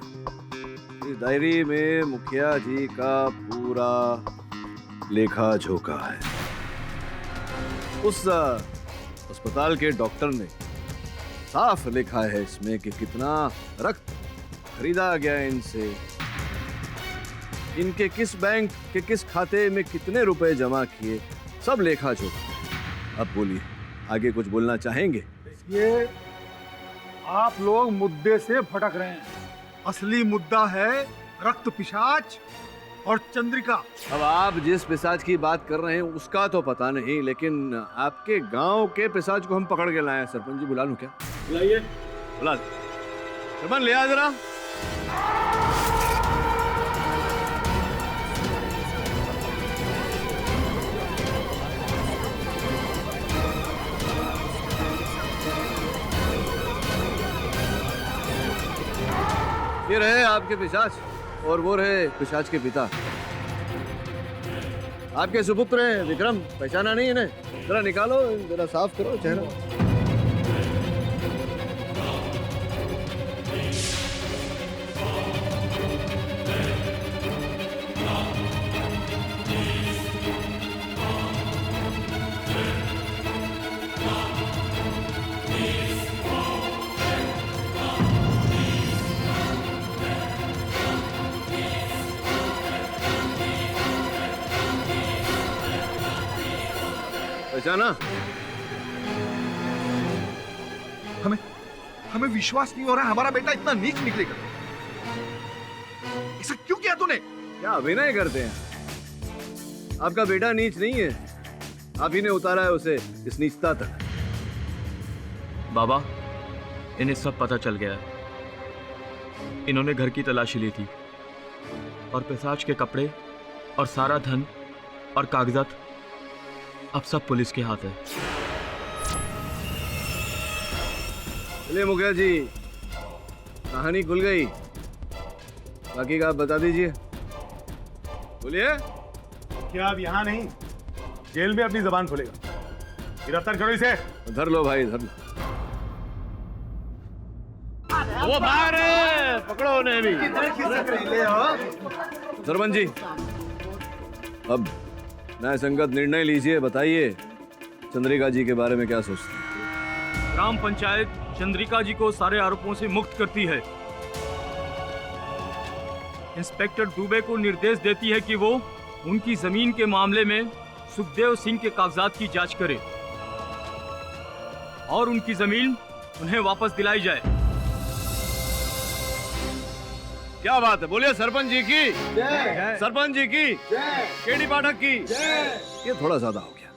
इस डायरी में मुखिया जी का पूरा लेखा जोखा है। उस अस्पताल के डॉक्टर ने साफ लिखा है इसमें कि कितना रक्त खरीदा गया इनसे, इनके किस बैंक के किस खाते में कितने रुपए जमा किए, सब लेखा जोखा। अब बोलिए, आगे कुछ बोलना चाहेंगे? ये आप लोग मुद्दे से भटक रहे हैं। असली मुद्दा है रक्त पिशाच और चंद्रिका। अब आप जिस पिशाच की बात कर रहे हैं उसका तो पता नहीं, लेकिन आपके गांव के पिशाच को हम पकड़ के लाए हैं। सरपंच जी, बुला लूं क्या? बुलाइए। बुला दे। सरपंच, ले आ जरा। ये रहे आपके पिशाच और वो रहे पिशाच के पिता। आपके सुपुत्र हैं विक्रम, पहचाना नहीं इन्हें? जरा निकालो, जरा साफ करो चेहरा। पहचाना? हमें विश्वास नहीं हो रहा है हमारा बेटा इतना नीच निकलेगा। ऐसा क्यों किया तूने? क्या अभिनय करते हैं? आपका बेटा नीच नहीं है, आप ही ने उतारा है उसे इस नीचता तक। बाबा, इन्हें सब पता चल गया है। इन्होंने घर की तलाशी ली थी और पिशाच के कपड़े और सारा धन और कागजात अब सब पुलिस के हाथ है। चलिए मुखिया जी, कहानी खुल गई, बाकी का आप बता दीजिए। बोलिए। क्या अब यहाँ नहीं, जेल में अपनी जबान खोलेगा? गिरफ्तार करो इसे। धर लो भाई, धर लो। वो बाहर है, पकड़ो उन्हें भी। सरपंच जी, अब न्याय संगत निर्णय लीजिए। बताइए, चंद्रिका जी के बारे में क्या सोचते हैं? ग्राम पंचायत चंद्रिका जी को सारे आरोपों से मुक्त करती है। इंस्पेक्टर दुबे को निर्देश देती है कि वो उनकी जमीन के मामले में सुखदेव सिंह के कागजात की जांच करे और उनकी जमीन उन्हें वापस दिलाई जाए। क्या बात है, बोलिए। सरपंच जी की जय। सरपंच जी की, केडी पाठक की। ये थोड़ा ज्यादा हो गया।